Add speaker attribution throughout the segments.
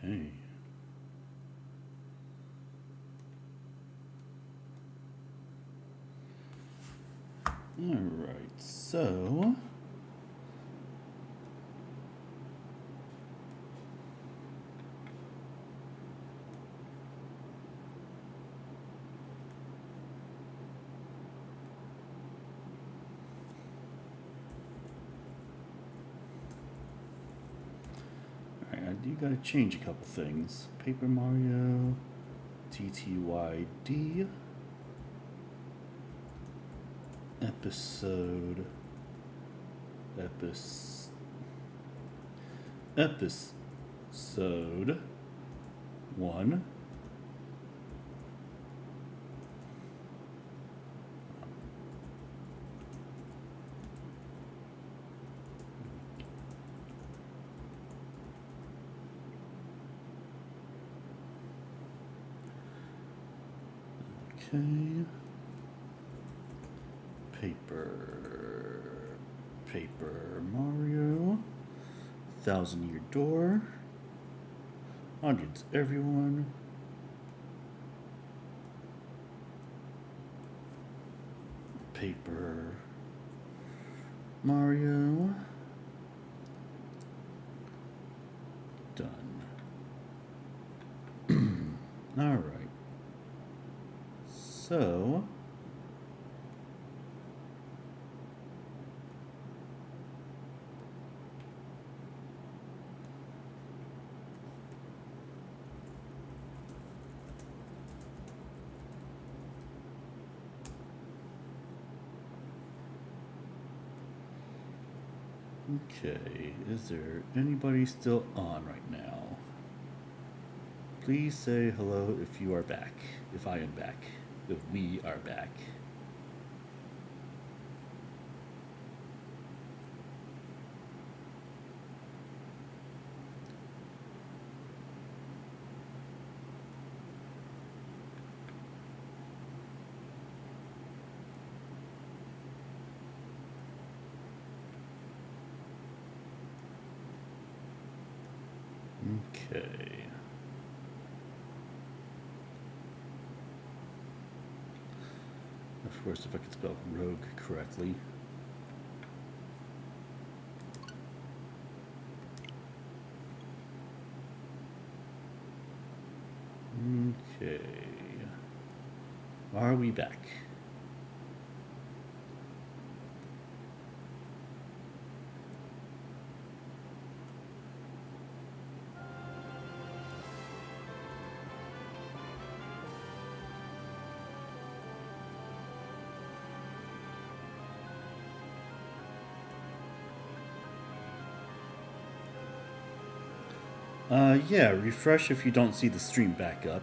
Speaker 1: Okay. Alright, so... Alright, I do gotta change a couple things. Paper Mario, TTYD, episode 1. Okay. Paper Mario, 1,000-Year Door, audience everyone, Paper Mario, done. Alright. So... Okay, is there anybody still on right now? Please say hello if you are back. If I am back. If we are back. Okay. Of course, if I could spell rogue correctly. Okay. Are we back? Yeah, refresh if you don't see the stream back up.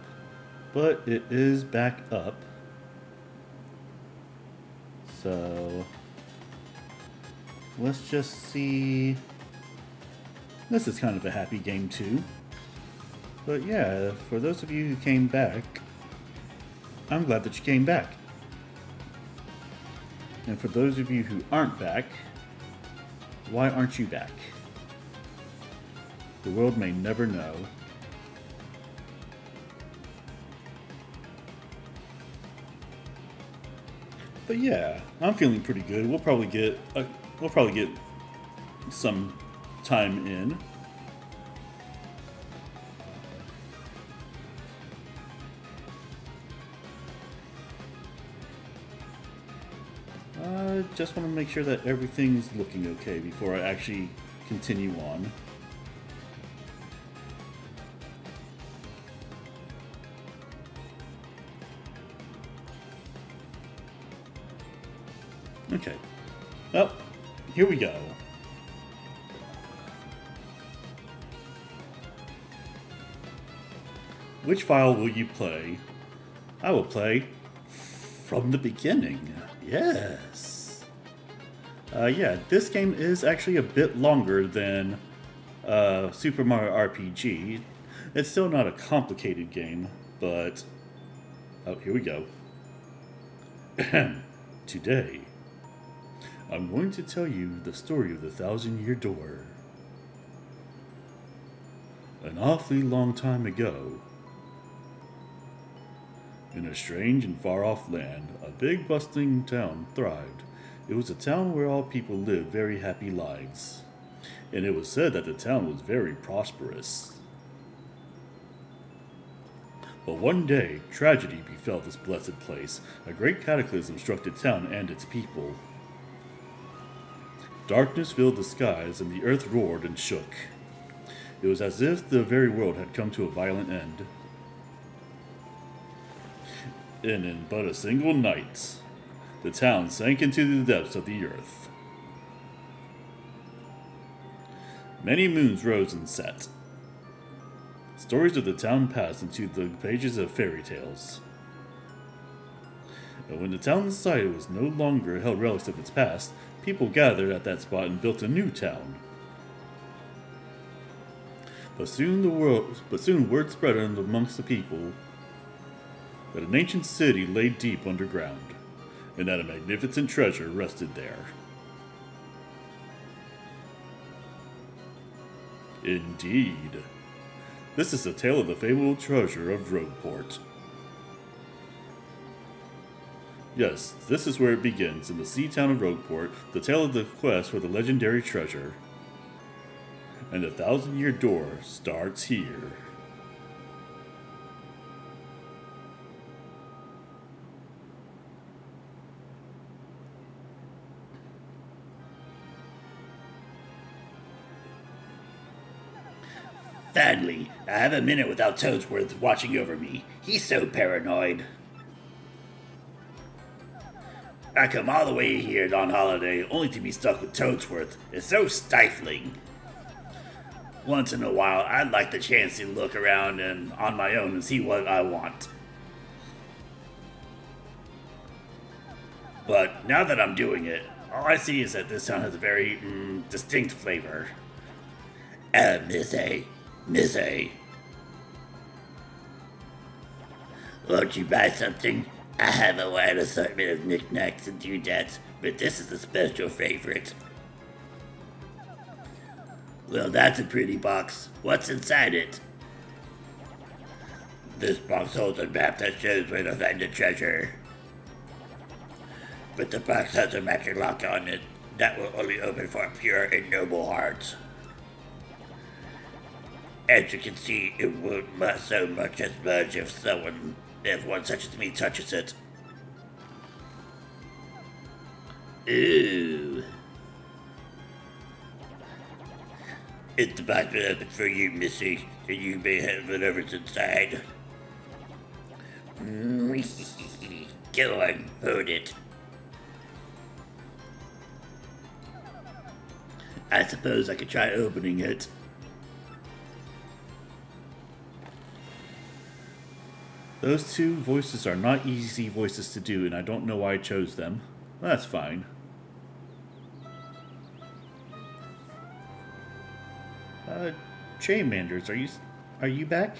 Speaker 1: But it is back up. So... let's just see... This is kind of a happy game too. But yeah, for those of you who came back, I'm glad that you came back. And for those of you who aren't back, why aren't you back? The world may never know. But yeah, I'm feeling pretty good. We'll probably get some time in. Just want to make sure that everything's looking okay before I actually continue on. Okay. Well, here we go. Which file will you play? I will play from the beginning. Yes. Yeah, this game is actually a bit longer than Super Mario RPG. It's still not a complicated game, but... oh, here we go. Today, I'm going to tell you the story of the 1,000-Year Door. An awfully long time ago, in a strange and far-off land, a big bustling town thrived. It was a town where all people lived very happy lives, and it was said that the town was very prosperous. But one day, tragedy befell this blessed place. A great cataclysm struck the town and its people. Darkness filled the skies, and the earth roared and shook. It was as if the very world had come to a violent end. And in but a single night, the town sank into the depths of the earth. Many moons rose and set. Stories of the town passed into the pages of fairy tales. And when the town society was no longer held relics of its past, people gathered at that spot and built a new town. But soon word spread amongst the people that an ancient city lay deep underground, and that a magnificent treasure rested there. Indeed. This is the tale of the fabled treasure of Rogueport. Yes, this is where it begins, in the sea town of Rogueport, the tale of the quest for the legendary treasure. And the 1,000-year door starts here.
Speaker 2: Finally, I have a minute without Toadsworth watching over me. He's so paranoid. I come all the way here on holiday only to be stuck with Toadsworth. It's so stifling. Once in a while, I'd like the chance to look around and on my own and see what I want. But now that I'm doing it, all I see is that this town has a very distinct flavor. Miss A. Won't you buy something? I have a wide assortment of knickknacks and doodads, but this is a special favorite. Well, that's a pretty box. What's inside it? This box holds a map that shows where to find the treasure. But the box has a magic lock on it that will only open for pure and noble hearts. As you can see, it won't so much as budge if one such as me touches it. Ooh. It's the box open for you, Missy, and you may have whatever's inside. Go on, hold it. I suppose I could try opening it.
Speaker 1: Those two voices are not easy voices to do, and I don't know why I chose them. That's fine. Chainmanders, are you back?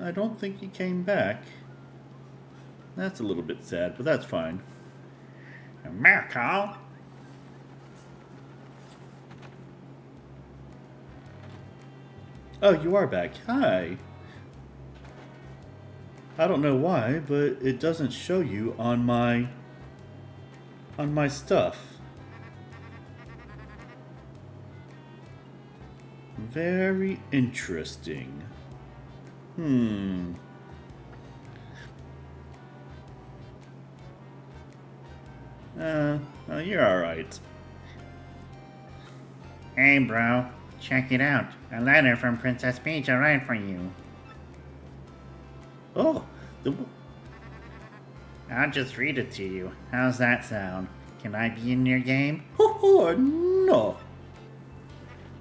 Speaker 1: I don't think you came back. That's a little bit sad, but that's fine.
Speaker 2: Miracle!
Speaker 1: Oh, you are back. Hi. I don't know why, but it doesn't show you on my stuff. Very interesting. You're alright.
Speaker 3: Hey bro, check it out. A letter from Princess Peach arrived for you.
Speaker 1: Oh,
Speaker 3: I'll just read it to you. How's that sound? Can I be in your game?
Speaker 1: no.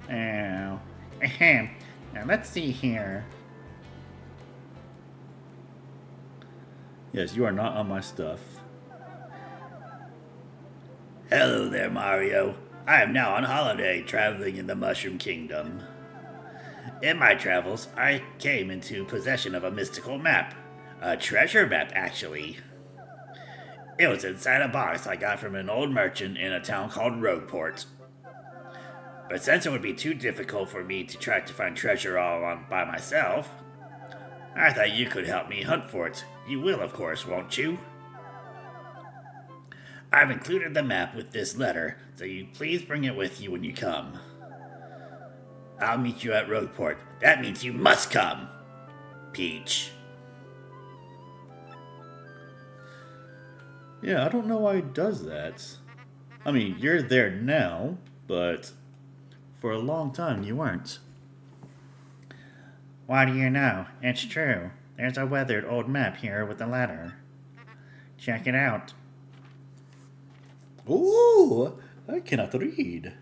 Speaker 3: Oh. Ahem. Now let's see here.
Speaker 1: Yes, you are not on my stuff.
Speaker 2: Hello there, Mario. I am now on holiday, traveling in the Mushroom Kingdom. In my travels, I came into possession of a mystical map. A treasure map, actually. It was inside a box I got from an old merchant in a town called Rogueport. But since it would be too difficult for me to try to find treasure all on by myself, I thought you could help me hunt for it. You will, of course, won't you? I've included the map with this letter, so you please bring it with you when you come. I'll meet you at Rogueport. That means you must come, Peach.
Speaker 1: Yeah, I don't know why he does that. I mean, you're there now, but for a long time you weren't.
Speaker 3: What do you know? It's true. There's a weathered old map here with a letter. Check it out.
Speaker 1: Ooh, I cannot read.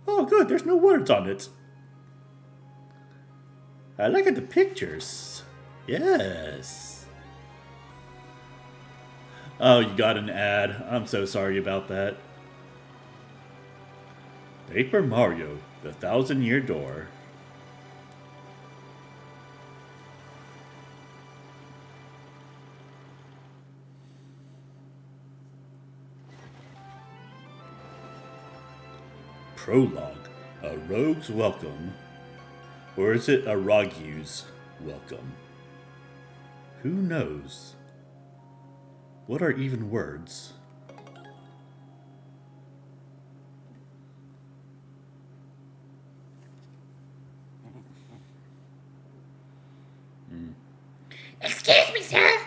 Speaker 1: Oh, good, there's no words on it. I look at the pictures. Yes. Oh, you got an ad. I'm so sorry about that. Paper Mario, the 1,000-Year Door. Prologue, a rogue's welcome. Or is it a rogue's welcome? Who knows? What are even words?
Speaker 4: Excuse me, sir.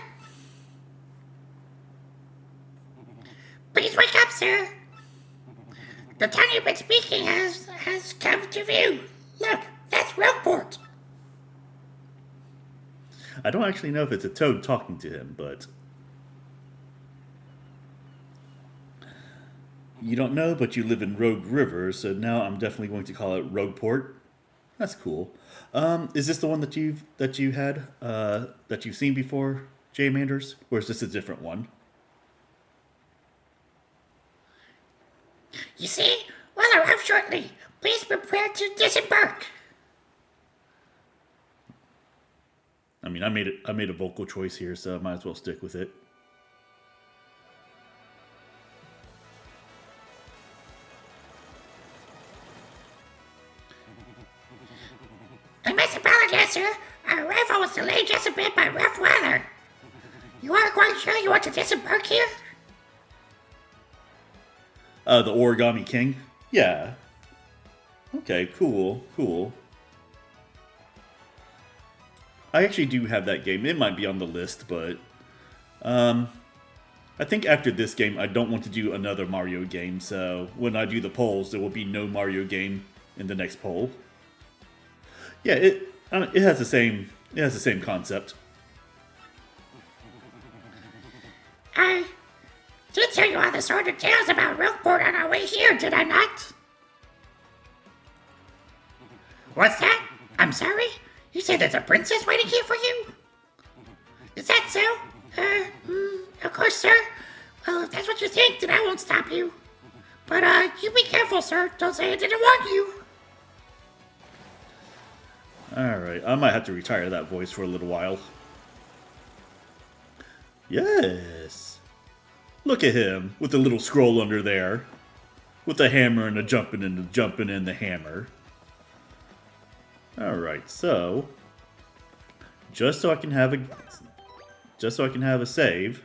Speaker 4: Please wake up, sir. The town you've been speaking has come to view. Look, that's Rogueport.
Speaker 1: I don't actually know if it's a toad talking to him, but... You don't know, but you live in Rogue River, so now I'm definitely going to call it Rogueport. That's cool. Is this the one that you've seen before, Jay Manders, or is this a different one?
Speaker 4: You see, we'll arrive shortly. Please prepare to disembark.
Speaker 1: I mean, I made a vocal choice here, so I might as well stick with it.
Speaker 4: I must apologize, sir. Our arrival was delayed just a bit by rough weather. You are quite sure you want to disembark here?
Speaker 1: The Origami King? Yeah. Okay, cool. I actually do have that game. It might be on the list, but... I think after this game, I don't want to do another Mario game, so when I do the polls, there will be no Mario game in the next poll. Yeah, it has the same concept.
Speaker 4: I did tell you all the sort of tales about Rogueport on our way here, did I not? What's that? I'm sorry? You said there's a princess waiting here for you? Is that so? Of course, sir. Well, if that's what you think, then I won't stop you. But, you be careful, sir. Don't say I didn't warn you.
Speaker 1: Alright, I might have to retire that voice for a little while. Yes! Look at him, with the little scroll under there. With the hammer and the jumping in the hammer. Alright, so... Just so I can have a save.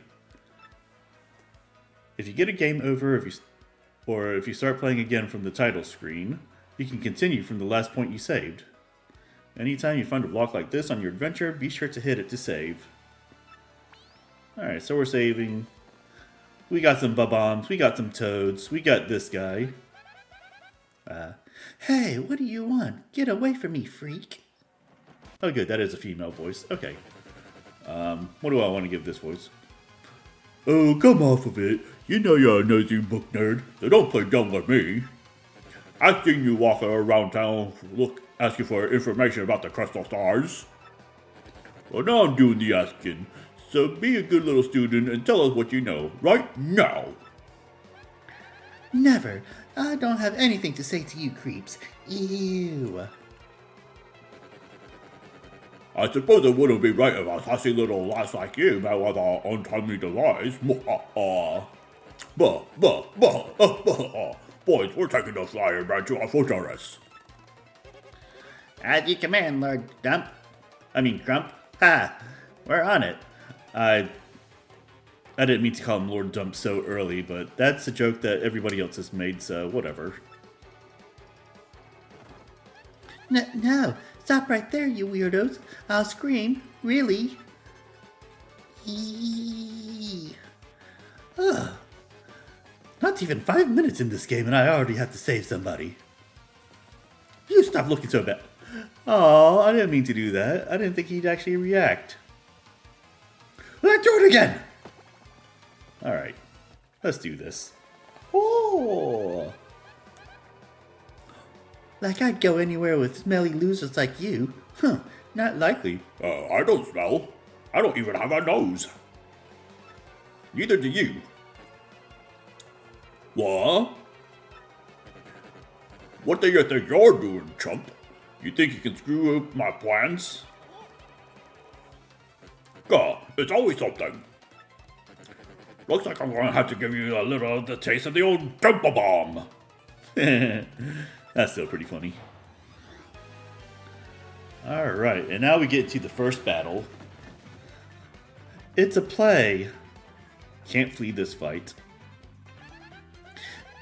Speaker 1: If you get a game over, if you start playing again from the title screen, you can continue from the last point you saved. Anytime you find a block like this on your adventure, be sure to hit it to save. Alright, so we're saving. We got some Bob-ombs, we got some Toads, we got this guy. Hey, what do you want? Get away from me, freak. Oh good, that is a female voice. Okay. What do I want to give this voice? Oh, come off of it. You know you're a nosy book nerd, so don't play dumb with me. I've seen you walking around town, asking for information about the crystal stars. Well, now I'm doing the asking, so be a good little student and tell us what you know, right now.
Speaker 3: Never. I don't have anything to say to you creeps. Ew.
Speaker 2: I suppose it wouldn't be right if a sassy little lass like you met with our untimely demise. Boys, we're taking the flyer back to our fortress.
Speaker 3: As you command, Lord Grump. Ha! We're on it.
Speaker 1: I didn't mean to call him Lord Dump so early, but that's a joke that everybody else has made, so whatever.
Speaker 3: No, stop right there, you weirdos. I'll scream. Really?
Speaker 1: Ugh. Not even 5 minutes in this game and I already have to save somebody. You stop looking so bad. Oh, I didn't mean to do that. I didn't think he'd actually react. Let's do it again! Alright, let's do this. Oh!
Speaker 3: Like I'd go anywhere with smelly losers like you. Huh, not likely.
Speaker 2: I don't smell. I don't even have a nose. Neither do you. What? What do you think you're doing, chump? You think you can screw up my plans? God, it's always something. Looks like I'm gonna have to give you a little of the taste of the old Goomba bomb.
Speaker 1: That's still pretty funny. Alright, and now we get to the first battle. It's a play. Can't flee this fight.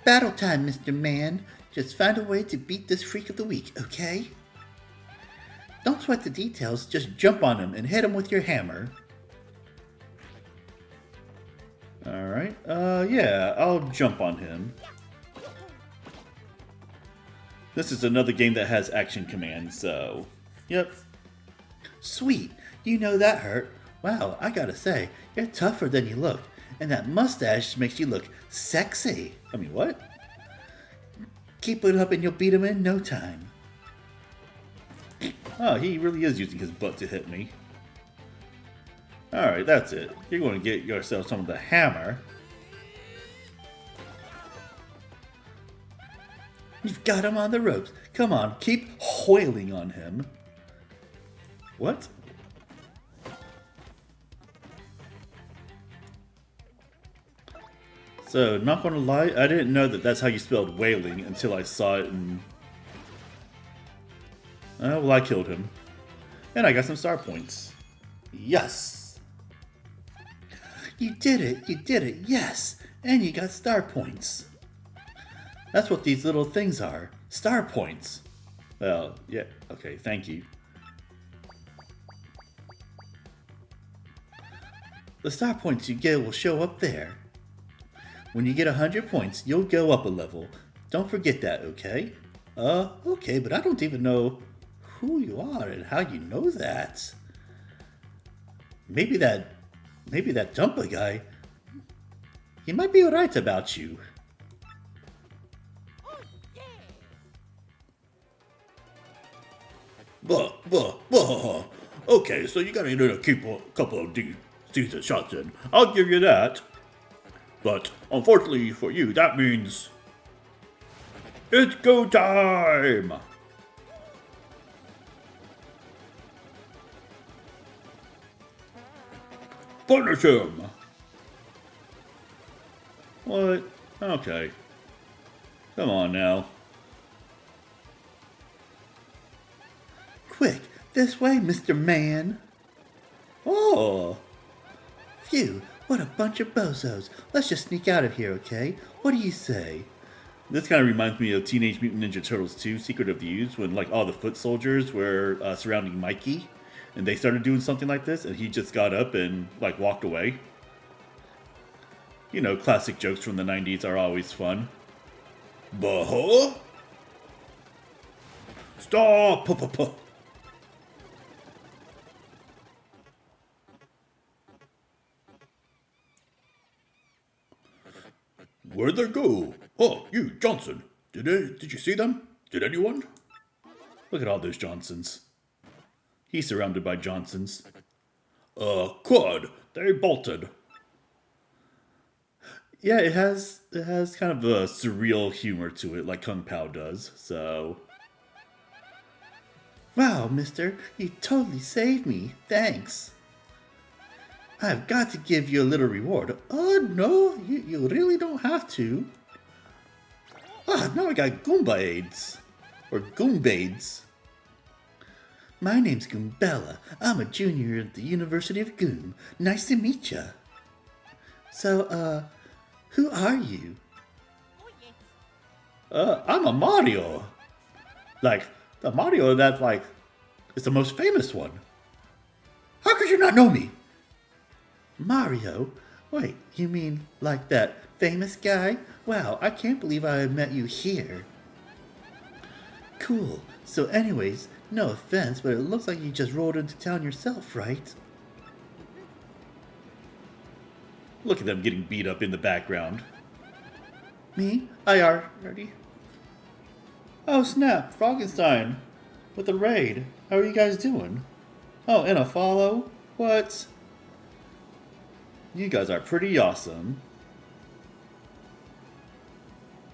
Speaker 3: Battle time, Mr. Man. Just find a way to beat this freak of the week, okay? Don't sweat the details, just jump on him and hit him with your hammer.
Speaker 1: Alright, yeah, I'll jump on him. This is another game that has action commands, so... Yep.
Speaker 3: Sweet, you know that hurt. Wow, I gotta say, you're tougher than you look. And that mustache makes you look sexy.
Speaker 1: I mean, what?
Speaker 3: Keep it up and you'll beat him in no time.
Speaker 1: Oh, he really is using his butt to hit me. Alright, that's it. You're going to get yourself some of the hammer.
Speaker 3: You've got him on the ropes.
Speaker 1: Come on, keep wailing on him. What? So, not gonna lie, I didn't know that that's how you spelled wailing until I saw it and... Oh, well, I killed him. And I got some star points. Yes!
Speaker 3: You did it, yes! And you got star points.
Speaker 1: That's what these little things are. Star points. Well, yeah, okay, thank you.
Speaker 3: The star points you get will show up there. When you get 100 points, you'll go up a level. Don't forget that, okay? Okay, but I don't even know who you are and how you know that. Maybe that Dumpa guy, he might be right about you.
Speaker 2: Okay, so you gotta need to keep a couple of decent shots in. I'll give you that. But unfortunately for you, that means it's go time! Punish him!
Speaker 1: What? Okay. Come on now.
Speaker 3: Quick, this way, Mr. Man.
Speaker 1: Oh!
Speaker 3: Phew, what a bunch of bozos. Let's just sneak out of here, okay? What do you say?
Speaker 1: This kind of reminds me of Teenage Mutant Ninja Turtles 2, Secret of the Ooze, when like all the foot soldiers were surrounding Mikey, and they started doing something like this, and he just got up and like walked away. You know, classic jokes from the 90s are always fun.
Speaker 2: Bah? Stop! Where'd they go? Oh, you, Johnson. Did you see them? Did anyone?
Speaker 1: Look at all those Johnsons. He's surrounded by Johnsons.
Speaker 2: Crud. They bolted.
Speaker 1: Yeah, it has kind of a surreal humor to it, like Kung Pao does, so...
Speaker 3: Wow, mister, you totally saved me. Thanks. I've got to give you a little reward. Oh, no, you really don't have to. Ah, now I got Goomba aids. Or Goombades. My name's Goombella. I'm a junior at the University of Goom. Nice to meet ya. So, who are you?
Speaker 1: I'm a Mario. Like, the Mario that, like, is the most famous one.
Speaker 3: How could you not know me? Mario? Wait, you mean like that famous guy? Wow, I can't believe I met you here. Cool. So anyways, no offense, but it looks like you just rolled into town yourself, right?
Speaker 1: Look at them getting beat up in the background.
Speaker 3: Me? I already.
Speaker 1: Oh snap, Frankenstein. With the raid. How are you guys doing? Oh, and a follow? What? You guys are pretty awesome.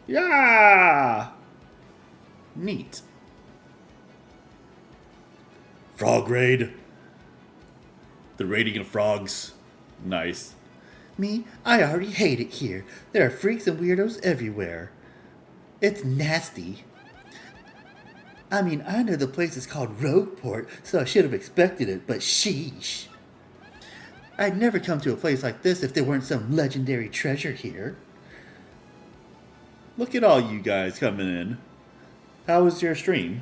Speaker 1: Yeah! Neat. Frog raid. The raiding of frogs. Nice.
Speaker 3: Me? I already hate it here. There are freaks and weirdos everywhere. It's nasty. I mean, I know the place is called Rogueport, so I should have expected it, but sheesh. I'd never come to a place like this if there weren't some legendary treasure here.
Speaker 1: Look at all you guys coming in. How was your stream?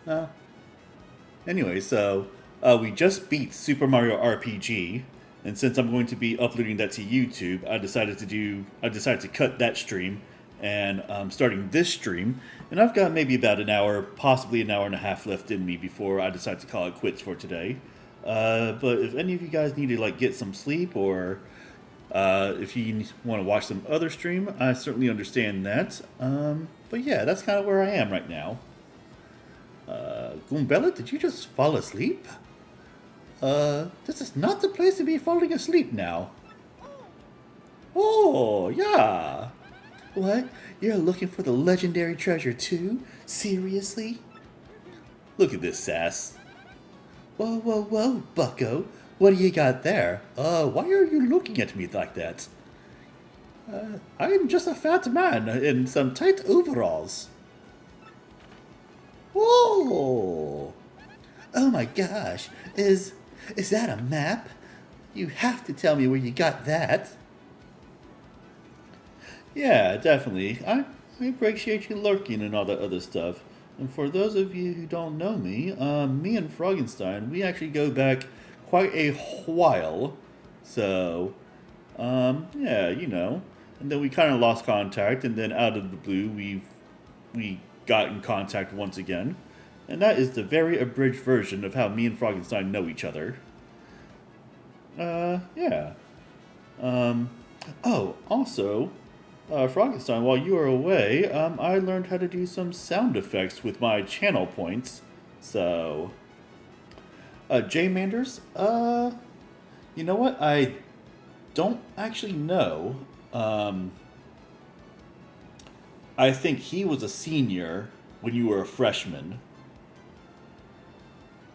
Speaker 1: Yeah. Anyway, so we just beat Super Mario RPG, and since I'm going to be uploading that to YouTube, I decided to cut that stream, and I'm starting this stream, and I've got maybe about an hour, possibly an hour and a half left in me before I decide to call it quits for today. But if any of you guys need to like get some sleep, or if you want to watch some other stream, I certainly understand that. But yeah, that's kind of where I am right now. Goombella, did you just fall asleep? This is not the place to be falling asleep now. Oh, yeah.
Speaker 3: What? You're looking for the legendary treasure too? Seriously?
Speaker 1: Look at this sass.
Speaker 3: Whoa, whoa, whoa, bucko. What do you got there?
Speaker 1: Why are you looking at me like that? I'm just a fat man in some tight overalls.
Speaker 3: Whoa! Oh my gosh, is that a map? You have to tell me where you got that.
Speaker 1: Yeah, definitely. I appreciate you lurking and all that other stuff. And for those of you who don't know me, me and Frankenstein, we actually go back quite a while. So, yeah, you know. And then we kind of lost contact, and then out of the blue, we got in contact once again. And that is the very abridged version of how me and Frankenstein know each other. Yeah. Oh, also, Frankenstein, while you were away, I learned how to do some sound effects with my channel points. So, J Manders, you know what? I don't actually know. I think he was a senior when you were a freshman.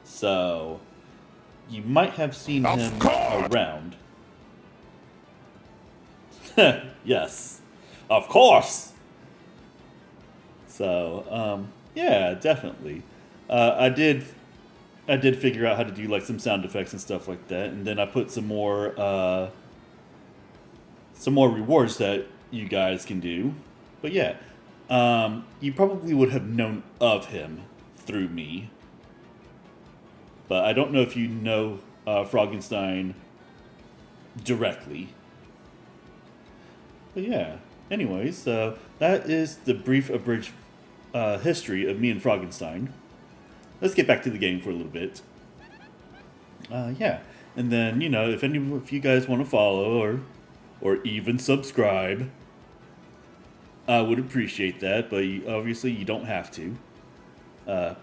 Speaker 1: So, you might have seen him around. Yes, of course. So, yeah, definitely. I did figure out how to do like some sound effects and stuff like that, and then I put some more rewards that you guys can do. But yeah, you probably would have known of him through me. But I don't know if you know Frankenstein directly. But yeah, anyways, that is the brief abridged history of me and Frankenstein. Let's get back to the game for a little bit. Yeah, and then, you know, if you guys want to follow or even subscribe, I would appreciate that, but obviously you don't have to.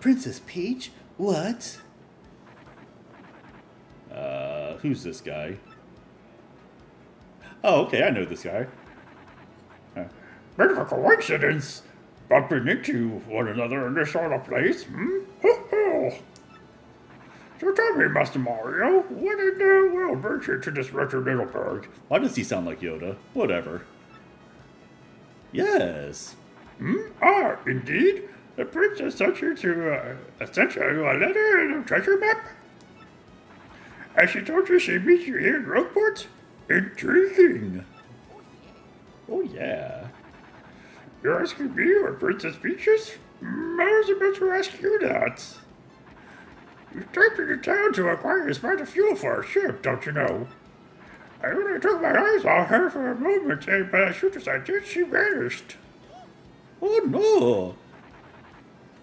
Speaker 3: Princess Peach? What?
Speaker 1: who's this guy? Oh, okay, I know this guy.
Speaker 2: Bit of a coincidence, bumping into one another in this sort of place, hmm? Ho ho! So tell me, Master Mario, what in the world brings you to this wretched little burg?
Speaker 1: Why does he sound like Yoda? Whatever. Yes.
Speaker 2: Ah, indeed? The princess sent you sent you a letter and a treasure map? And she told you she'd meet you here in Rogueport? Intriguing.
Speaker 1: Oh, yeah.
Speaker 2: You're asking me where Princess Peach is? I was about to ask you that. You typed into town to acquire a smart of fuel for our ship, don't you know? I only took my eyes off her for a moment, but as soon as I did, she vanished.
Speaker 1: Oh, no.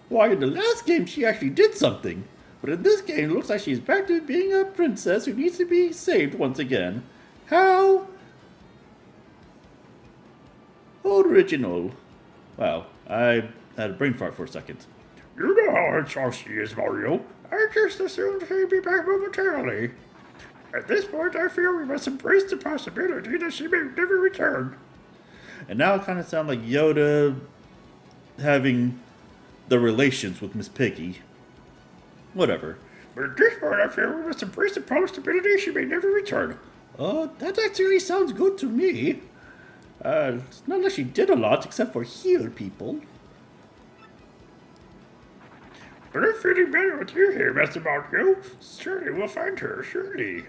Speaker 1: Why, in the last game she actually did something. But in this game, it looks like she's back to being a princess who needs to be saved once again. How original. Wow, I had a brain fart for a second.
Speaker 2: You know how she is, Mario. I just assumed she'd be back momentarily. At this point, I feel we must embrace the possibility that she may never return.
Speaker 1: And now it kind of sounds like Yoda having the relations with Miss Piggy. Whatever.
Speaker 2: But at this point, I feel we must embrace the possibility she may never return.
Speaker 1: That actually sounds good to me. It's not like she did a lot except for heal people.
Speaker 2: But I'm feeling better with you here, Master Mario. Surely we'll find her, surely.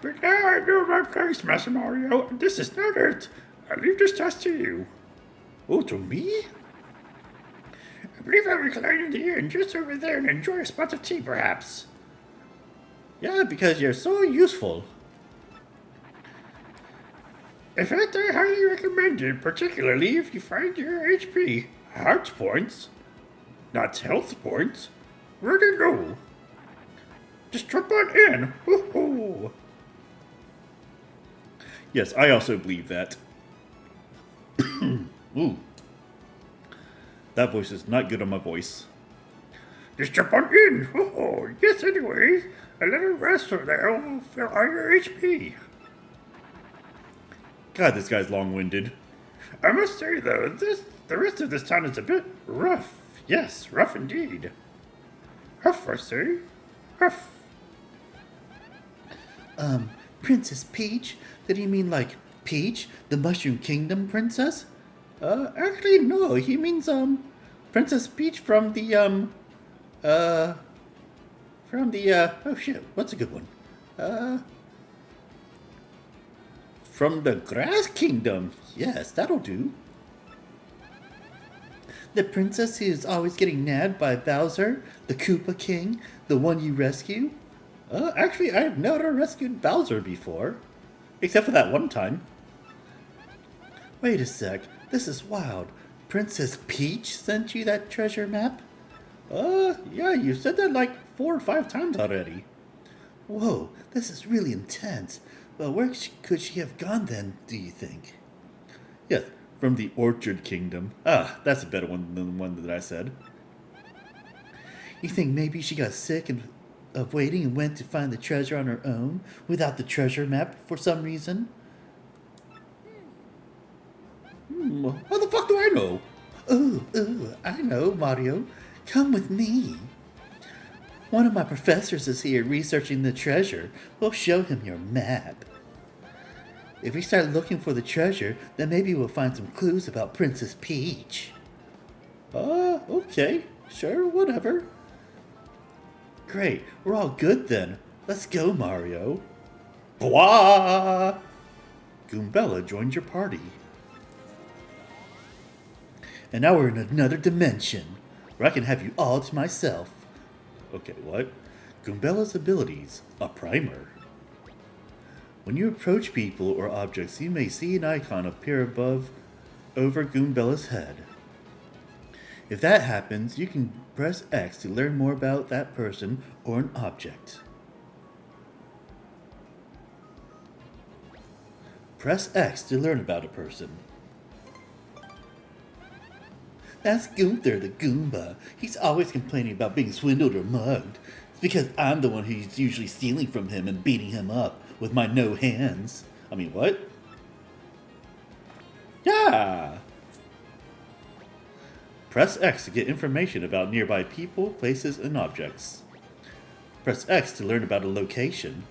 Speaker 2: But now I know my place, Master Mario, and this is not it. I leave this task to you.
Speaker 1: Oh, to me?
Speaker 2: I believe I'll recline in the inn just over there and enjoy a spot of tea, perhaps.
Speaker 1: Yeah, because you're so useful.
Speaker 2: In fact, I highly recommend it, particularly if you find your HP, heart points, not health points, ready low. Just jump on in. Woohoo!
Speaker 1: Yes, I also believe that. Ooh. That voice is not good on my voice.
Speaker 2: Just jump on in. Oh, yes, anyway. A little rest over there will fill all your HP.
Speaker 1: God, this guy's long-winded.
Speaker 2: I must say, though, the rest of this town is a bit rough. Yes, rough indeed. Rough, I say. Rough.
Speaker 3: Princess Peach? Did he mean like Peach, the Mushroom Kingdom princess?
Speaker 1: Actually, no, he means, Princess Peach from the, oh shit, what's a good one? From the Grass Kingdom. Yes, that'll do.
Speaker 3: The princess who's always getting nabbed by Bowser, the Koopa King, the one you rescue?
Speaker 1: Actually, I've never rescued Bowser before. Except for that one time.
Speaker 3: Wait a sec, this is wild. Princess Peach sent you that treasure map?
Speaker 1: Yeah, you said that like 4 or 5 times already.
Speaker 3: Whoa, this is really intense. Well, where could she have gone then, do you think?
Speaker 1: Yes, from the Orchard Kingdom. Ah, that's a better one than the one that I said.
Speaker 3: You think maybe she got sick of waiting and went to find the treasure on her own without the treasure map for some reason?
Speaker 1: How the fuck do I know?
Speaker 3: Ooh, I know, Mario. Come with me. One of my professors is here researching the treasure. We'll show him your map. If we start looking for the treasure, then maybe we'll find some clues about Princess Peach.
Speaker 1: Okay. Sure, whatever.
Speaker 3: Great, we're all good then. Let's go, Mario.
Speaker 1: Blah! Goombella joined your party.
Speaker 3: And now we're in another dimension, where I can have you all to myself.
Speaker 1: Okay, what? Goombella's abilities. A primer. When you approach people or objects, you may see an icon appear over Goombella's head. If that happens, you can press X to learn more about that person or an object. Press X to learn about a person.
Speaker 3: That's Gunther the Goomba. He's always complaining about being swindled or mugged. It's because I'm the one who's usually stealing from him and beating him up with my no hands. I mean, what? Yeah! Press X to get information about nearby people, places, and objects. Press X to learn about a location.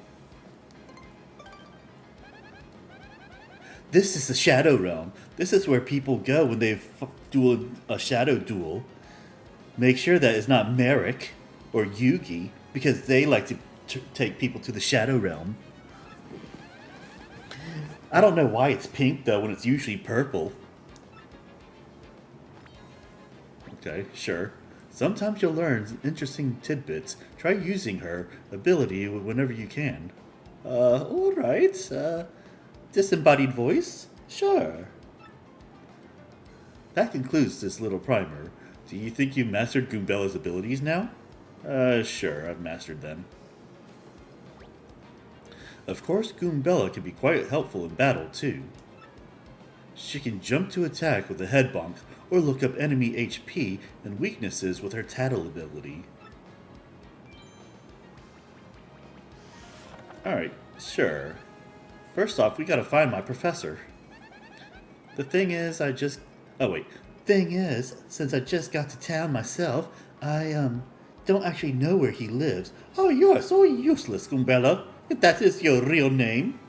Speaker 3: This is the Shadow Realm. This is where people go when they do a shadow duel. Make sure that it's not Merrick or Yugi, because they like to take people to the Shadow Realm. I don't know why it's pink, though, when it's usually purple. Okay, sure. Sometimes you'll learn interesting tidbits. Try using her ability whenever you can. Alright. Disembodied voice? Sure. That concludes this little primer. Do you think you mastered Goombella's abilities now? Sure, I've mastered them. Of course, Goombella can be quite helpful in battle, too. She can jump to attack with a head bonk, or look up enemy HP and weaknesses with her tattle ability. Alright, sure. First off, we gotta find my professor. Thing is, since I just got to town myself, I, don't actually know where he lives. Oh, you are so useless, Goombella, if that is your real name.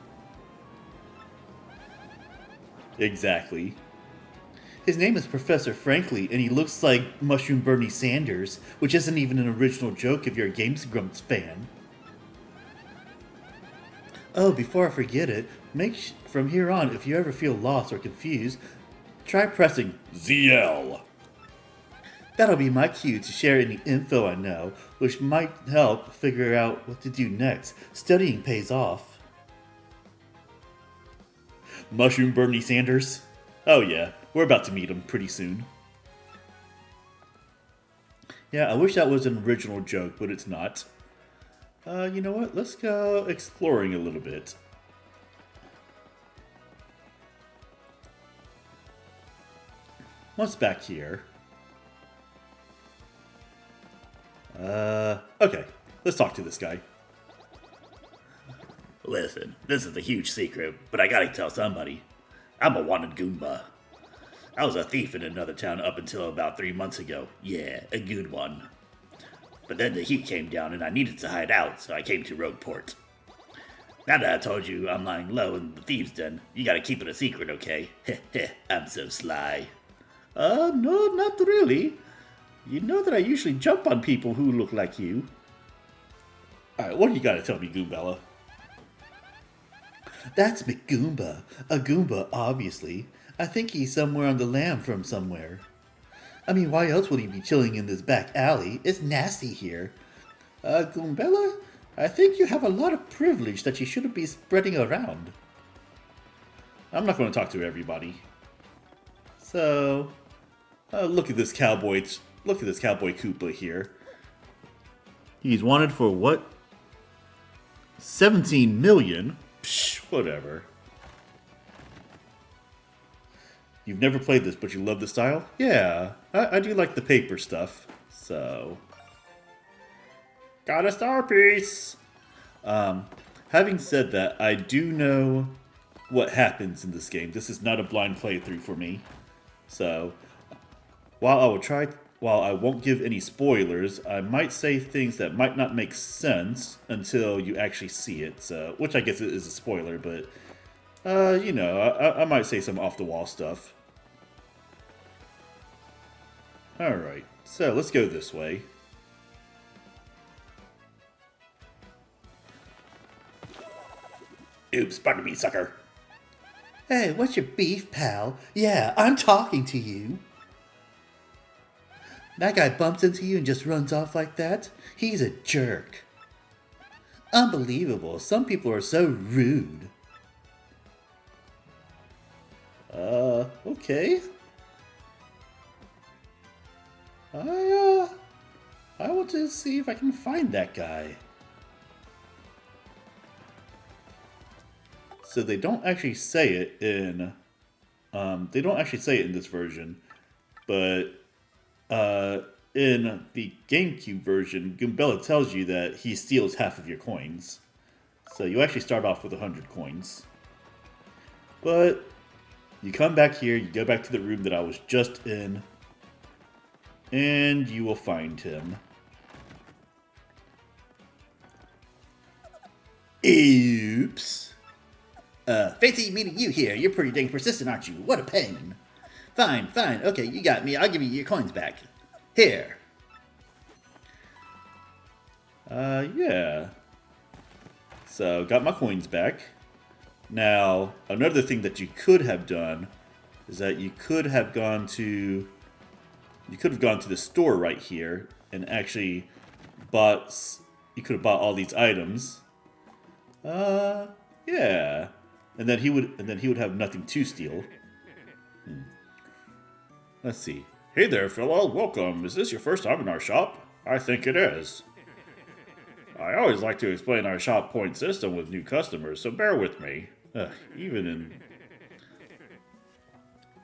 Speaker 3: Exactly. His name is Professor Frankly, and he looks like Mushroom Bernie Sanders, which isn't even an original joke if you're a Games Grumps fan. Oh, before I forget it, from here on, if you ever feel lost or confused, try pressing ZL. That'll be my cue to share any info I know, which might help figure out what to do next. Studying pays off. Mushroom Bernie Sanders? Oh yeah, we're about to meet him pretty soon. Yeah, I wish that was an original joke, but it's not. You know what? Let's go exploring a little bit. What's back here? Okay. Let's talk to this guy.
Speaker 2: Listen, this is a huge secret, but I gotta tell somebody. I'm a wanted Goomba. I was a thief in another town up until about 3 months ago. Yeah, a good one. But then the heat came down and I needed to hide out, so I came to Rogueport. Now that I told you I'm lying low in the thieves' den, you gotta keep it a secret, okay? Heh heh, I'm so sly.
Speaker 3: No, not really. You know that I usually jump on people who look like you.
Speaker 1: Alright, what do you gotta tell me, Goombella?
Speaker 3: That's McGoomba. A Goomba, obviously. I think he's somewhere on the lam from somewhere. I mean, why else would he be chilling in this back alley? It's nasty here. Goombella, I think you have a lot of privilege that you shouldn't be spreading around.
Speaker 1: I'm not going to talk to everybody. So, look at this cowboy Koopa here. He's wanted for what? 17 million? Psh, whatever. You've never played this, but you love the style? Yeah, I do like the paper stuff, so... Got a star piece! Having said that, I do know what happens in this game. This is not a blind playthrough for me. So, while I won't give any spoilers, I might say things that might not make sense until you actually see it, so, which I guess is a spoiler, but, you know, I might say some off-the-wall stuff. Alright, so let's go this way.
Speaker 2: Oops, pardon me, sucker.
Speaker 3: Hey, what's your beef, pal? Yeah, I'm talking to you. That guy bumps into you and just runs off like that? He's a jerk. Unbelievable. Some people are so rude. Okay. I want to see if I can find that guy.
Speaker 1: So they don't actually say it in, this version, but in the GameCube version, Goombella tells you that he steals half of your coins. So you actually start off with 100 coins. But you come back here, you go back to the room that I was just in, and you will find him.
Speaker 3: Oops. Fancy meeting you here. You're pretty dang persistent, aren't you? What a pain. Fine, fine. Okay, you got me. I'll give you your coins back. Here.
Speaker 1: Yeah. So, got my coins back. Now, another thing that you could have done is that you could have gone to the store right here and actually you could have bought all these items. Yeah. And then he would have nothing to steal. Let's see. Hey there, fella. Welcome. Is this your first time in our shop? I think it is. I always like to explain our shop point system with new customers, so bear with me. Even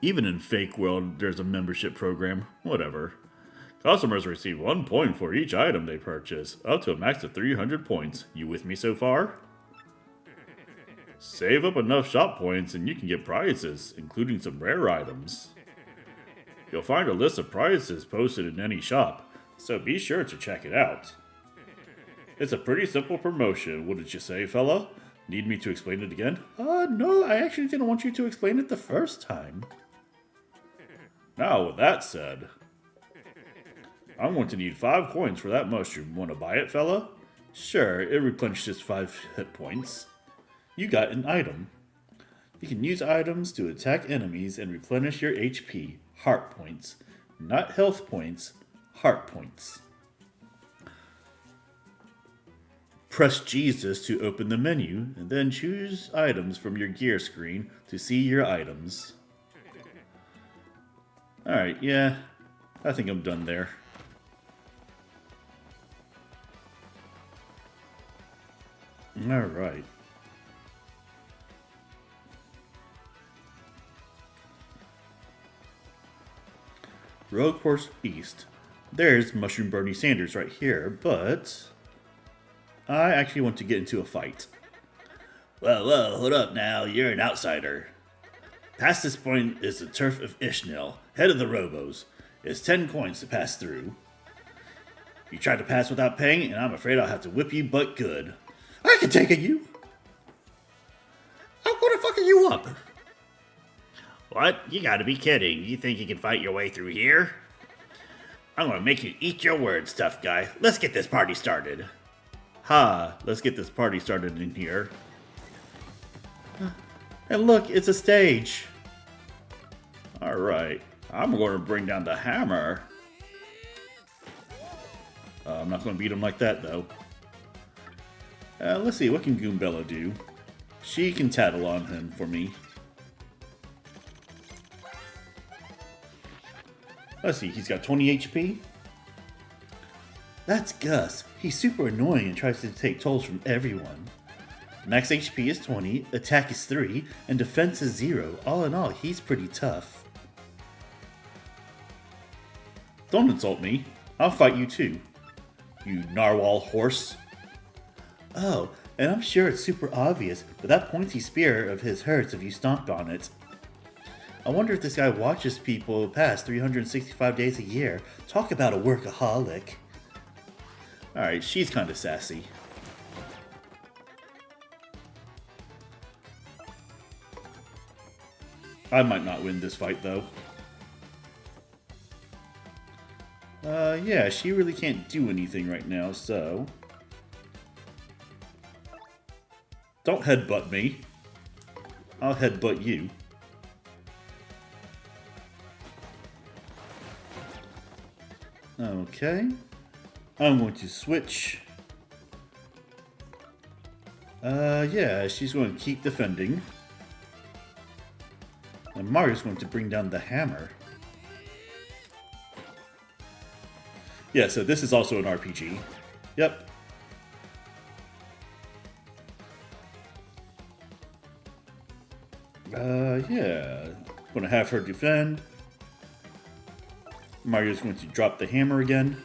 Speaker 1: in fake world, there's a membership program. Whatever. Customers receive 1 point for each item they purchase, up to a max of 300 points. You with me so far? Save up enough shop points and you can get prizes, including some rare items. You'll find a list of prizes posted in any shop, so be sure to check it out. It's a pretty simple promotion, wouldn't you say, fella? Need me to explain it again? No, I actually didn't want you to explain it the first time. Now, with that said, I'm going to need 5 coins for that mushroom. Want to buy it, fella? Sure, it replenishes 5 hit points. You got an item. You can use items to attack enemies and replenish your HP, heart points. Not health points, heart points. Press Jesus to open the menu, and then choose items from your gear screen to see your items. Alright, yeah, I think I'm done there. Alright. Rogueport East. There's Mushroom Bernie Sanders right here, but I actually want to get into a fight.
Speaker 2: Whoa, hold up now. You're an outsider. Past this point is the turf of Ishnil, head of the Robos. It's 10 coins to pass through. You tried to pass without paying, and I'm afraid I'll have to whip you but good.
Speaker 3: I can take you. What the fuck are you up?
Speaker 2: What? You gotta be kidding. You think you can fight your way through here? I'm gonna make you eat your words, tough guy. Let's get this party started.
Speaker 1: Let's get this party started in here.
Speaker 3: And look, it's a stage.
Speaker 1: Alright, I'm going to bring down the hammer. I'm not going to beat him like that, though. Let's see, what can Goombella do? She can tattle on him for me. Let's see, he's got 20 HP.
Speaker 3: That's Gus. He's super annoying and tries to take tolls from everyone. Max HP is 20, attack is 3, and defense is 0. All in all, he's pretty tough.
Speaker 1: Don't insult me. I'll fight you too. You narwhal horse.
Speaker 3: Oh, and I'm sure it's super obvious, but that pointy spear of his hurts if you stomped on it. I wonder if this guy watches people pass 365 days a year. Talk about a workaholic.
Speaker 1: Alright, she's kind of sassy. I might not win this fight, though. Yeah, she really can't do anything right now, so... Don't headbutt me. I'll headbutt you. Okay. I'm going to switch. Yeah, she's going to keep defending. And Mario's going to bring down the hammer. Yeah, so this is also an RPG. Yep. Yeah. Gonna have her defend. Mario's going to drop the hammer again.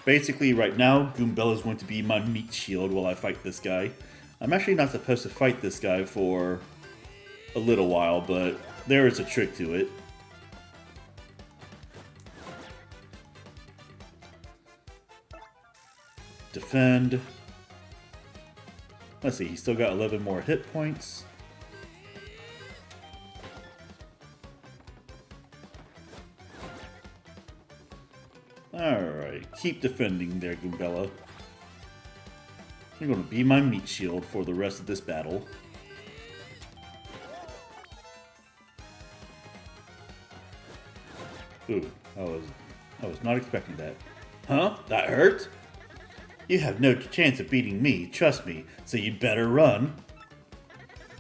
Speaker 1: Basically, right now, Goombella is going to be my meat shield while I fight this guy. I'm actually not supposed to fight this guy for a little while, but there is a trick to it. Defend. Let's see, he's still got 11 more hit points. Alright, keep defending there, Goombella. You're going to be my meat shield for the rest of this battle. Ooh, I was not expecting that. Huh? That hurt? You have no chance of beating me, trust me, so you'd better run.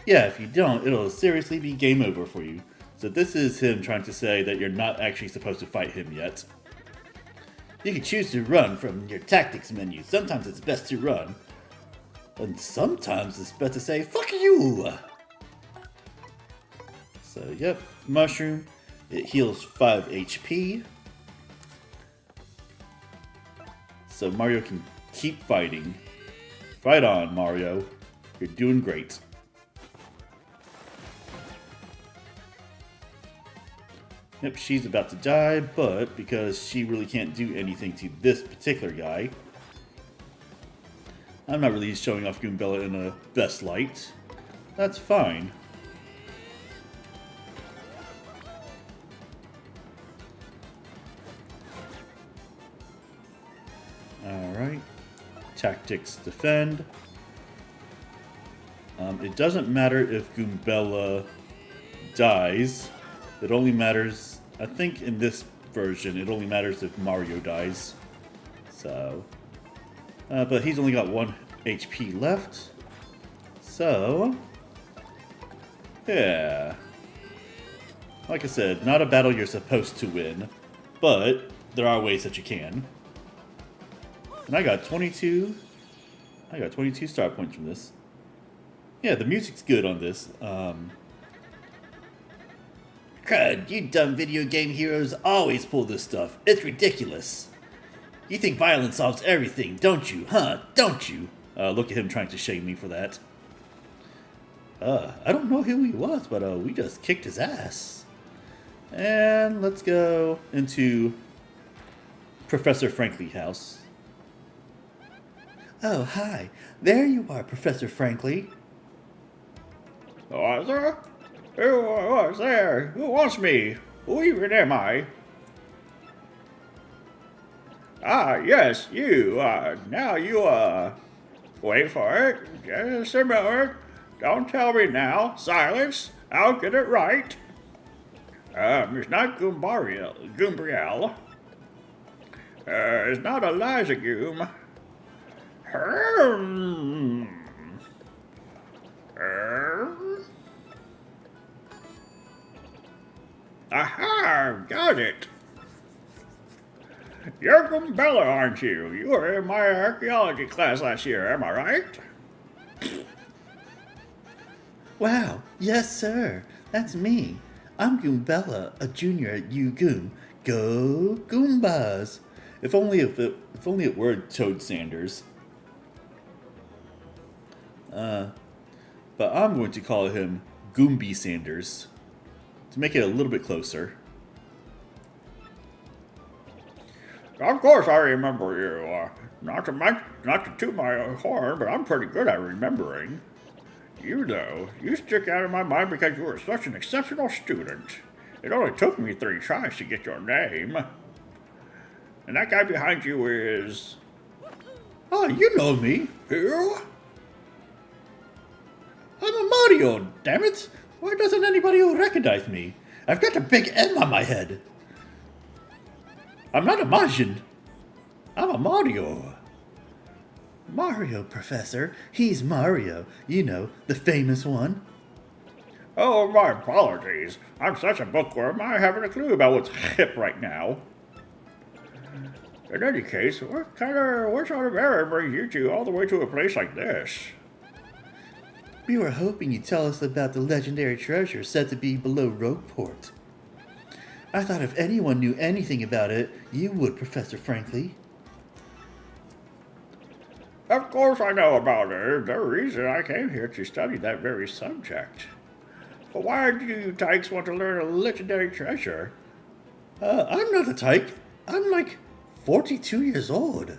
Speaker 1: Yeah, if you don't, it'll seriously be game over for you. So this is him trying to say that you're not actually supposed to fight him yet. You can choose to run from your tactics menu. Sometimes it's best to run. And sometimes it's best to say, fuck you! So, yep, mushroom. It heals 5 HP. So Mario can keep fighting. Fight on, Mario. You're doing great. Yep, she's about to die, but because she really can't do anything to this particular guy, I'm not really showing off Goombella in a best light. That's fine. Alright. Tactics defend. It doesn't matter if Goombella dies. It only matters, I think in this version, it only matters if Mario dies. So, but he's only got 1 HP left. So, yeah. Like I said, not a battle you're supposed to win, but there are ways that you can. And I got 22 star points from this. Yeah, the music's good on this. Crud, you dumb video game heroes always pull this stuff. It's ridiculous. You think violence solves everything, don't you? Huh? Don't you? Look at him trying to shame me for that. I don't know who he was, but we just kicked his ass. And let's go into Professor Frankly house. Oh, hi. There you are, Professor Frankly.
Speaker 5: Was there? Who was there? Who wants me? Who even am I? Ah, yes, you. Now you, wait for it. Just a moment. Don't tell me now. Silence. I'll get it right. It's not Goombriel. It's not Eliza Goom. Aha! Got it! You're Goombella, aren't you? You were in my archaeology class last year, am I right?
Speaker 3: Wow, yes sir, that's me. I'm Goombella, a junior at UGoom. Go Goombas!
Speaker 1: If only it were Toad Sanders. But I'm going to call him Goomie Sanders to make it a little bit closer.
Speaker 5: Of course I remember you. Not to toot my horn, but I'm pretty good at remembering. You, though, you stick out of my mind because you were such an exceptional student. It only took me 3 tries to get your name. And that guy behind you is...
Speaker 3: Oh, you know me.
Speaker 5: Who?
Speaker 3: I'm a Mario, damn it! Why doesn't anybody recognize me? I've got a big M on my head. I'm not a Majin. I'm a Mario. Mario, Professor. He's Mario. You know, the famous one.
Speaker 5: Oh, my apologies. I'm such a bookworm, I haven't a clue about what's hip right now. In any case, what sort of errand brings you two all the way to a place like this?
Speaker 3: We were hoping you'd tell us about the legendary treasure said to be below Rogueport. I thought if anyone knew anything about it, you would, Professor Franklin.
Speaker 5: Of course I know about it. The reason I came here to study that very subject. But why do you tykes want to learn a legendary treasure?
Speaker 3: I'm not a tyke. I'm like 42 years old.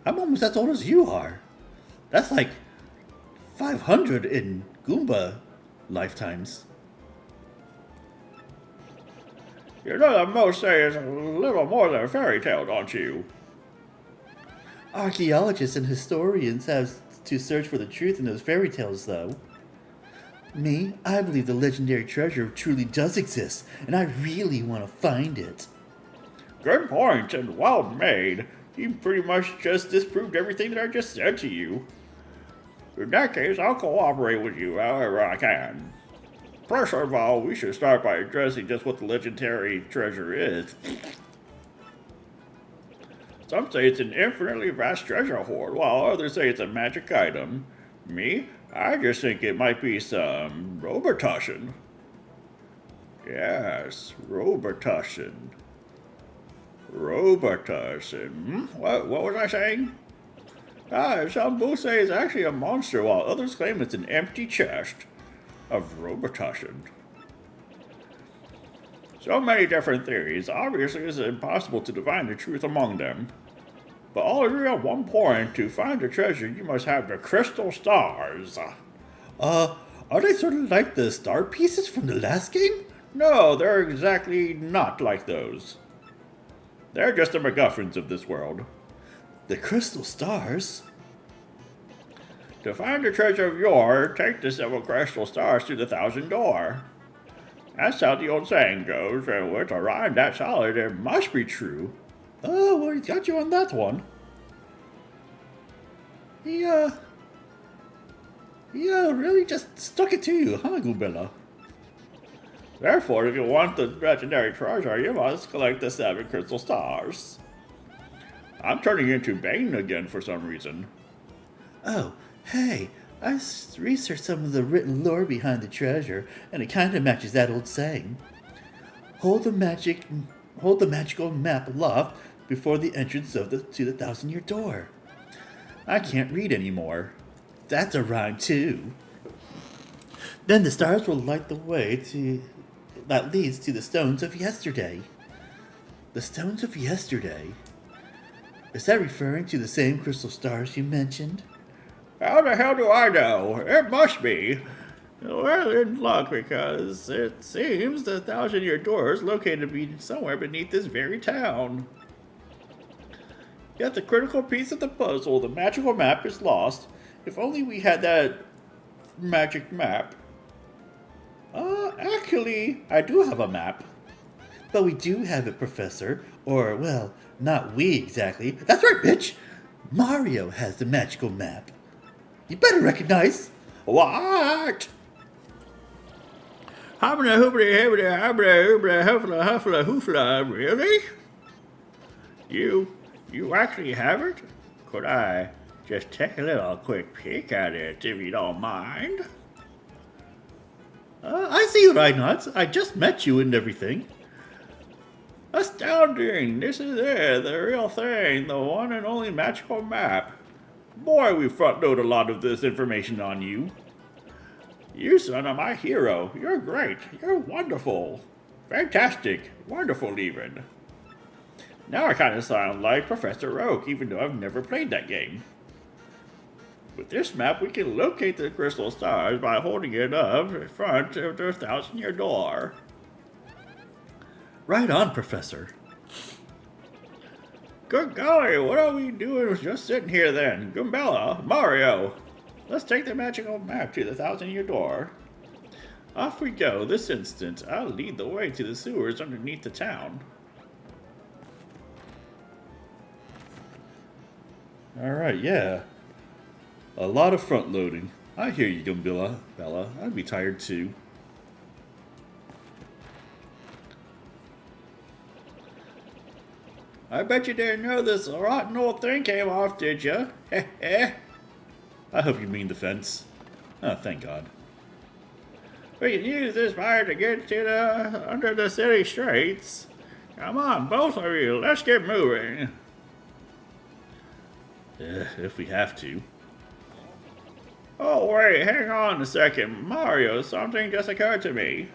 Speaker 3: I'm almost as old as you are. That's like 500 in Goomba lifetimes.
Speaker 5: You know that most say it's a little more than a fairy tale, don't you?
Speaker 3: Archaeologists and historians have to search for the truth in those fairy tales, though. Me, I believe the legendary treasure truly does exist, and I really want to find it.
Speaker 5: Good point, and well made. You pretty much just disproved everything that I just said to you. In that case, I'll cooperate with you however I can. First of all, we should start by addressing just what the legendary treasure is. Some say it's an infinitely vast treasure hoard, while others say it's a magic item. Me, I just think it might be some Robertussion. Yes, Robertussion. Robertussion. What was I saying? Some both say it's actually a monster, while others claim it's an empty chest of Robertussion. So many different theories. Obviously, it's impossible to divine the truth among them. But all agree on one point: to find the treasure, you must have the crystal stars.
Speaker 3: Are they sort of like the star pieces from the last game?
Speaker 5: No, they're exactly not like those. They're just the MacGuffins of this world.
Speaker 3: The crystal stars?
Speaker 5: To find the treasure of yore, take the 7 crystal stars to the 1,000 door. That's how the old saying goes, and with a rhyme that solid, it must be true.
Speaker 3: Oh, well, he got you on that one. He really just stuck it to you, huh, Goombella?
Speaker 5: Therefore, if you want the legendary treasure, you must collect the 7 crystal stars. I'm turning into Bane again for some reason.
Speaker 3: Oh, hey, I researched some of the written lore behind the treasure, and it kind of matches that old saying. Hold the magical map aloft before the entrance to the 1,000-year door. I can't read anymore. That's a rhyme, too. Then the stars will light the way that leads to the stones of yesterday. The stones of yesterday? Is that referring to the same crystal stars you mentioned?
Speaker 5: How the hell do I know? It must be. We're in luck because it seems the 1,000-year door is located somewhere beneath this very town. Yet the critical piece of the puzzle, the magical map, is lost. If only we had that magic map. Actually, I do have a map. But we do have it, Professor. Or, well, not we exactly. That's right, bitch! Mario has the magical map. You better recognize. What? Hubbla hoobla hibbla hubbla hoobla huffla huffla hoofla, really? You actually have it? Could I just take a little quick peek at it, if you don't mind?
Speaker 3: I see why not. I just met you and everything.
Speaker 5: Astounding! This is it, the real thing, the one and only magical map. Boy, we front-load a lot of this information on you. You, son, are my hero. You're great. You're wonderful. Fantastic. Wonderful, even. Now I kind of sound like Professor Oak, even though I've never played that game. With this map, we can locate the crystal stars by holding it up in front of the 1,000-year door.
Speaker 3: Right on, Professor.
Speaker 5: Good golly, what are we doing just sitting here then? Goombella, Mario, let's take the magical map to the 1,000-year door. Off we go this instant. I'll lead the way to the sewers underneath the town.
Speaker 1: Alright, yeah. A lot of front loading. I hear you, Goombella. Bella. I'd be tired too.
Speaker 5: I bet you didn't know this rotten old thing came off, did you?
Speaker 1: I hope you mean the fence. Oh, thank God.
Speaker 5: We can use this fire to get to the under the city streets. Come on, both of you, let's get moving.
Speaker 1: If we have to.
Speaker 5: Oh wait, hang on a second, Mario, something just occurred to me.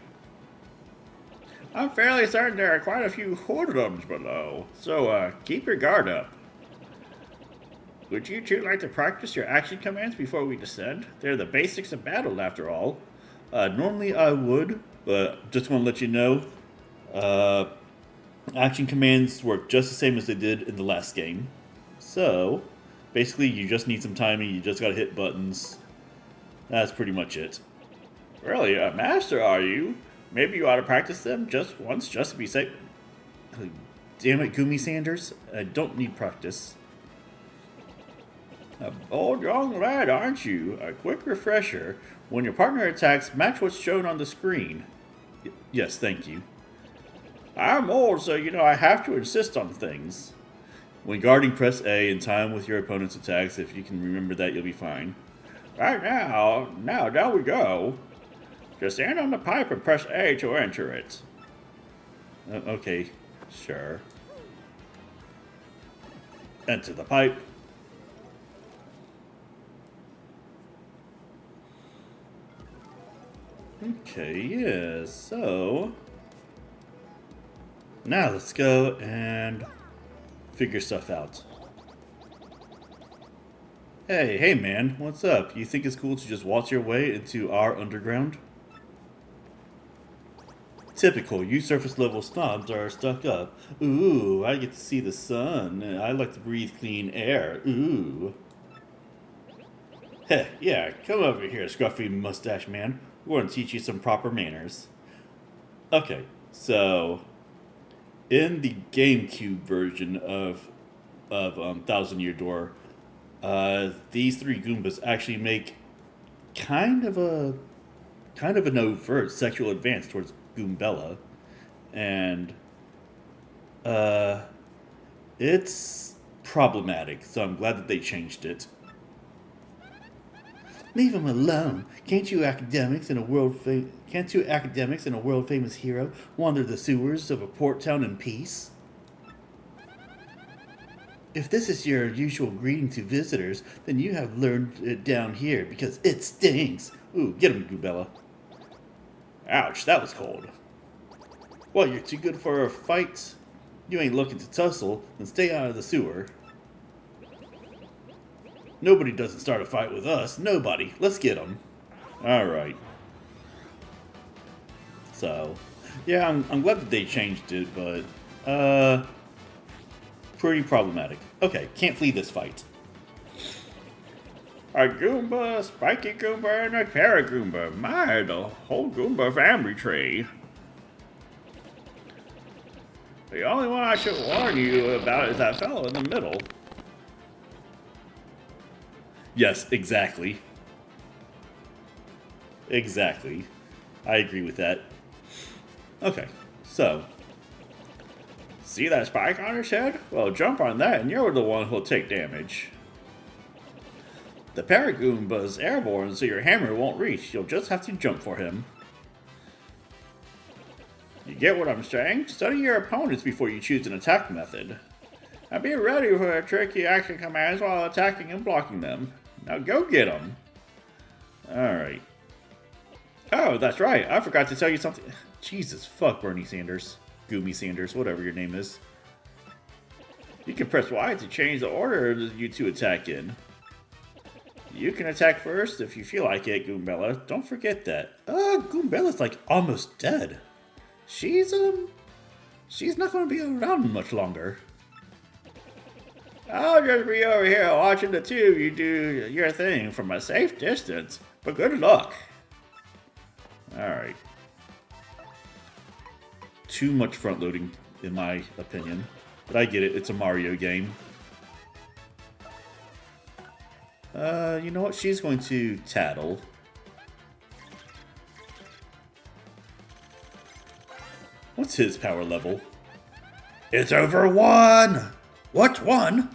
Speaker 5: I'm fairly certain there are quite a few hoodlums below, so keep your guard up. Would you two like to practice your action commands before we descend? They're the basics of battle, after all.
Speaker 1: Normally I would, but just want to let you know, action commands work just the same as they did in the last game. So, basically you just need some timing, you just gotta hit buttons. That's pretty much it.
Speaker 5: Really, a master are you? Maybe you ought to practice them just once, just to be safe.
Speaker 1: Damn it, Goomie Sanders. I don't need practice.
Speaker 5: A bold young lad, aren't you? A quick refresher. When your partner attacks, match what's shown on the screen.
Speaker 1: Yes, thank you.
Speaker 5: I'm old, so you know I have to insist on things.
Speaker 1: When guarding, press A in time with your opponent's attacks. If you can remember that, you'll be fine.
Speaker 5: Right now down we go. Just stand on the pipe and press A to enter it.
Speaker 1: Okay, sure. Enter the pipe. Okay, yeah, so... Now let's go and figure stuff out. Hey man, what's up? You think it's cool to just waltz your way into our underground? Typical, you surface level snobs are stuck up. Ooh, I get to see the sun. I like to breathe clean air. Ooh. Heh, yeah, come over here, scruffy mustache man. We're gonna teach you some proper manners. Okay, so in the GameCube version of Thousand Year Door, these three Goombas actually make kind of an overt sexual advance towards Goombella, and it's problematic. So I'm glad that they changed it. Leave him alone. Can't you academics and a world famous hero wander the sewers of a port town in peace? If this is your usual greeting to visitors, then you have learned it down here because it stinks. Ooh, get him, Goombella. Ouch, that was cold. What, you're too good for a fight? You ain't looking to tussle, then stay out of the sewer. Nobody doesn't start a fight with us. Nobody. Let's get him. Alright. So, yeah, I'm glad that they changed it, but, pretty problematic. Okay, can't flee this fight.
Speaker 5: A Goomba, a Spiky Goomba, and a Paragoomba. My, the whole Goomba family tree. The only one I should warn you about is that fellow in the middle.
Speaker 1: Yes, exactly. Exactly. I agree with that. Okay, so.
Speaker 5: See that spike on his head? Well, jump on that and you're the one who'll take damage. The Paragoomba's airborne, so your hammer won't reach. You'll just have to jump for him. You get what I'm saying? Study your opponents before you choose an attack method. And be ready for tricky action commands while attacking and blocking them. Now go get them.
Speaker 1: Alright.
Speaker 5: Oh, that's right. I forgot to tell you something.
Speaker 1: Jesus, fuck Bernie Sanders. Goomie Sanders, whatever your name is.
Speaker 5: You can press Y to change the order you two attack in. You can attack first if you feel like it, Goombella. Don't forget that.
Speaker 1: Goombella's like almost dead. She's not gonna be around much longer.
Speaker 5: I'll just be over here watching the two of you do your thing from a safe distance. But good luck.
Speaker 1: Alright. Too much front loading, in my opinion. But I get it, it's a Mario game. You know what? She's going to tattle. What's his power level?
Speaker 3: It's over 1! What's 1?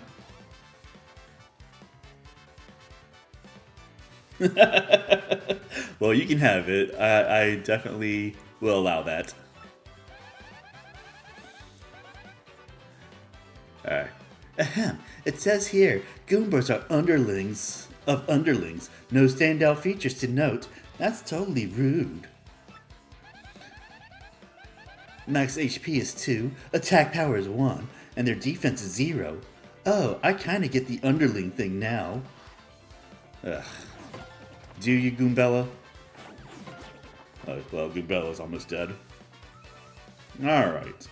Speaker 1: Well, you can have it. I definitely will allow that. Alright.
Speaker 3: Ahem. It says here, Goombas are underlings of underlings. No standout features to note. That's totally rude. Max HP is 2, attack power is 1, and their defense is 0. Oh, I kinda get the underling thing now.
Speaker 1: Ugh. Do you, Goombella? Oh, well, Goombella's almost dead. Alright.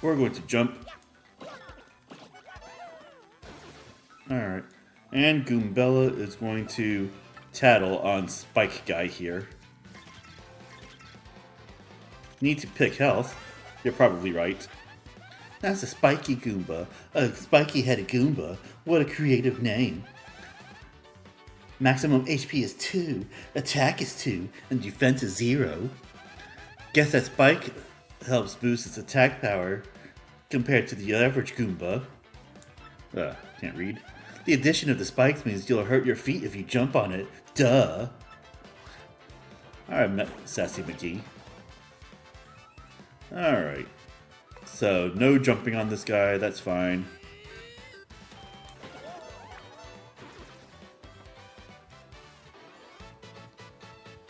Speaker 1: We're going to jump. Alright. And Goombella is going to tattle on Spike Guy here. Need to pick health. You're probably right.
Speaker 3: That's a spiky Goomba. A spiky-headed Goomba. What a creative name. Maximum HP is 2, attack is 2, and defense is 0. Guess that Spike helps boost its attack power compared to the average Goomba.
Speaker 1: Can't read.
Speaker 3: The addition of the spikes means you'll hurt your feet if you jump on it. Duh.
Speaker 1: Alright, Sassy McGee. Alright. So, no jumping on this guy, that's fine.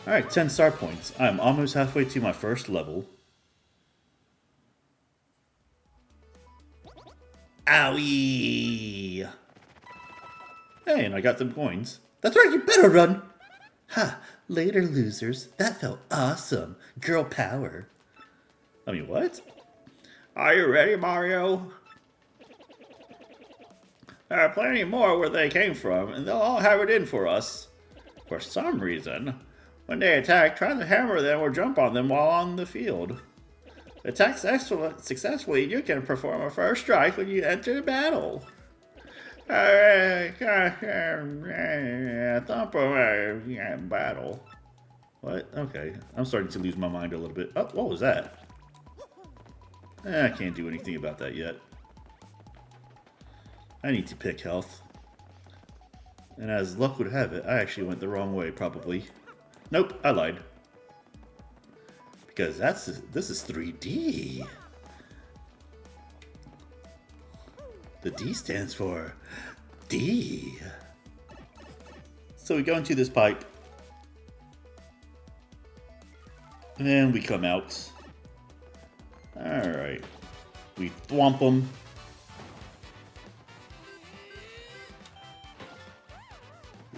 Speaker 1: Alright, 10 star points. I'm almost halfway to my first level.
Speaker 3: Owie!
Speaker 1: Hey, and I got some coins.
Speaker 3: That's right, you better run! Ha! Later, losers. That felt awesome. Girl power.
Speaker 1: I mean, what?
Speaker 5: Are you ready, Mario? There are plenty more where they came from, and they'll all have it in for us. For some reason, when they attack, try to hammer them or jump on them while on the field. Attack successfully, you can perform a first strike when you enter the battle. Battle.
Speaker 1: What? Okay. I'm starting to lose my mind a little bit. Oh, what was that? I can't do anything about that yet. I need to pick health. And as luck would have it, I actually went the wrong way, probably. Nope, I lied. Because this is 3D. The D stands for D. So we go into this pipe. And we come out. Alright. We thwomp them.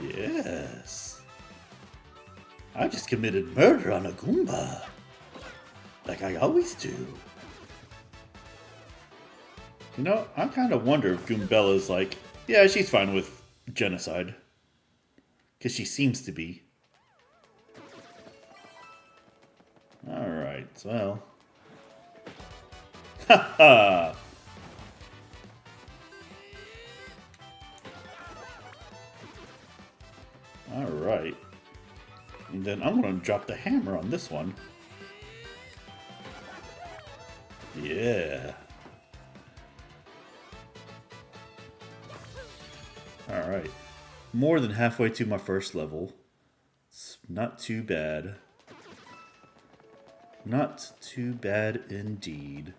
Speaker 1: Yes. I just committed murder on a Goomba. Like I always do. You know, I kind of wonder if Goombella's like, yeah, she's fine with genocide. Because she seems to be. Alright, well. Ha ha! Alright. And then I'm going to drop the hammer on this one. Yeah. Alright. More than halfway to my first level. It's not too bad. Not too bad indeed.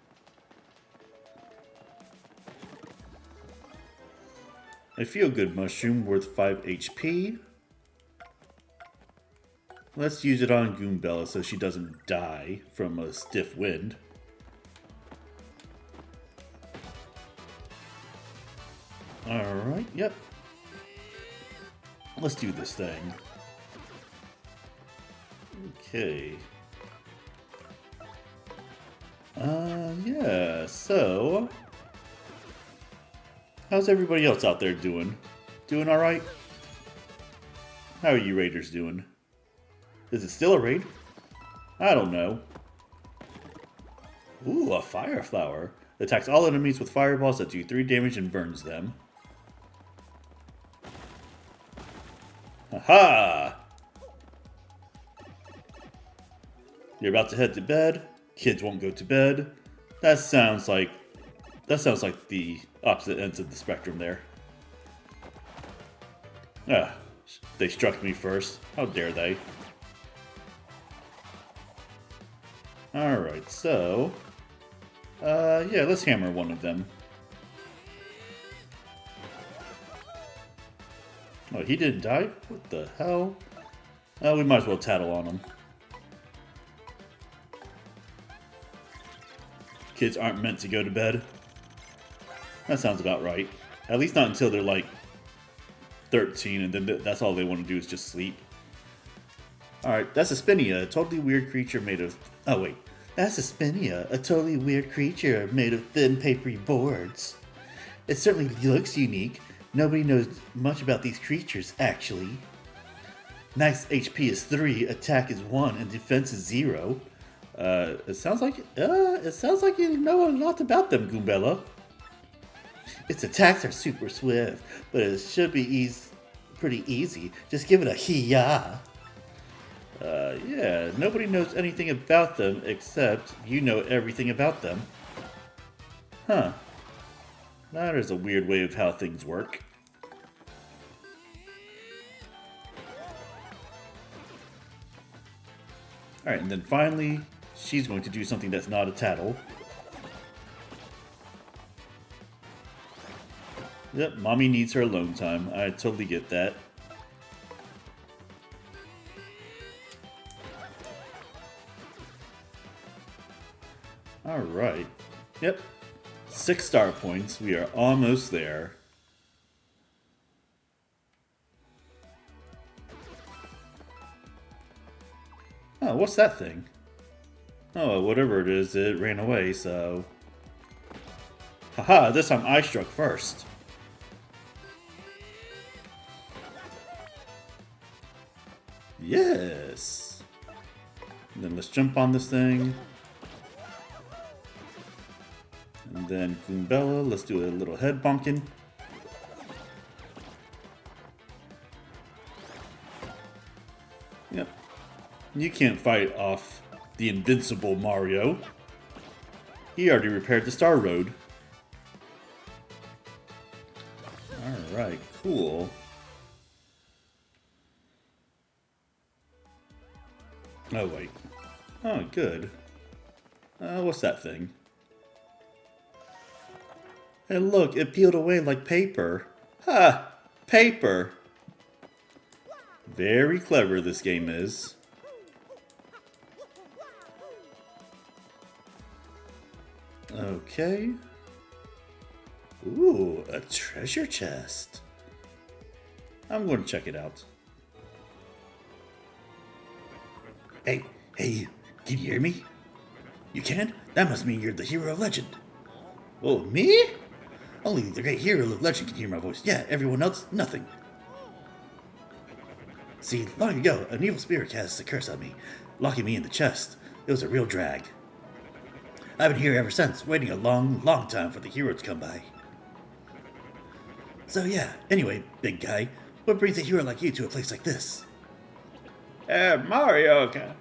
Speaker 1: A feel-good mushroom worth 5 HP. Let's use it on Goombella so she doesn't die from a stiff wind. Alright, yep. Let's do this thing. Okay. Yeah, so... how's everybody else out there doing? Doing alright? How are you raiders doing? Is it still a raid? I don't know. Ooh, a fire flower. Attacks all enemies with fireballs that do 3 damage and burns them. Aha! You're about to head to bed. Kids won't go to bed. That sounds like the opposite ends of the spectrum there. Ah, they struck me first. How dare they? Alright, so... yeah, let's hammer one of them. Oh, he didn't die? What the hell? Oh, we might as well tattle on him. Kids aren't meant to go to bed. That sounds about right. At least not until they're like 13 and then that's all they want to do is just sleep. Alright, that's a Spinia, a totally weird creature made of... Oh wait, that's a Spinia, a totally weird creature made of thin papery boards. It certainly looks unique. Nobody knows much about these creatures, actually. Max HP is 3, attack is 1, and defense is 0. It sounds like you know a lot about them, Goombella. Its attacks are super swift, but it should be pretty easy. Just give it a hee-yah. Yeah, nobody knows anything about them except you know everything about them. Huh. That is a weird way of how things work. Alright, and then finally, she's going to do something that's not a tattle. Yep, mommy needs her alone time. I totally get that. Alright. Yep. 6 star points. We are almost there. Oh, what's that thing? Oh, whatever it is, it ran away, so... Haha, this time I struck first. Yes! And then let's jump on this thing. And then Goombella, let's do a little head bonking. Yep. You can't fight off the invincible Mario. He already repaired the Star Road. Alright, cool. Oh, wait. Oh, good. What's that thing? Hey, look, it peeled away like paper. Ha! Paper! Very clever this game is. Okay. Ooh, a treasure chest. I'm going to check it out. Hey, can you hear me? You can? That must mean you're the hero of legend. Oh, me? Only the great hero of legend can hear my voice. Yeah, everyone else, nothing. See, long ago, an evil spirit cast a curse on me, locking me in the chest. It was a real drag. I've been here ever since, waiting a long, long time for the hero to come by. So yeah, anyway, big guy, what brings a hero like you to a place like this?
Speaker 5: Mario, can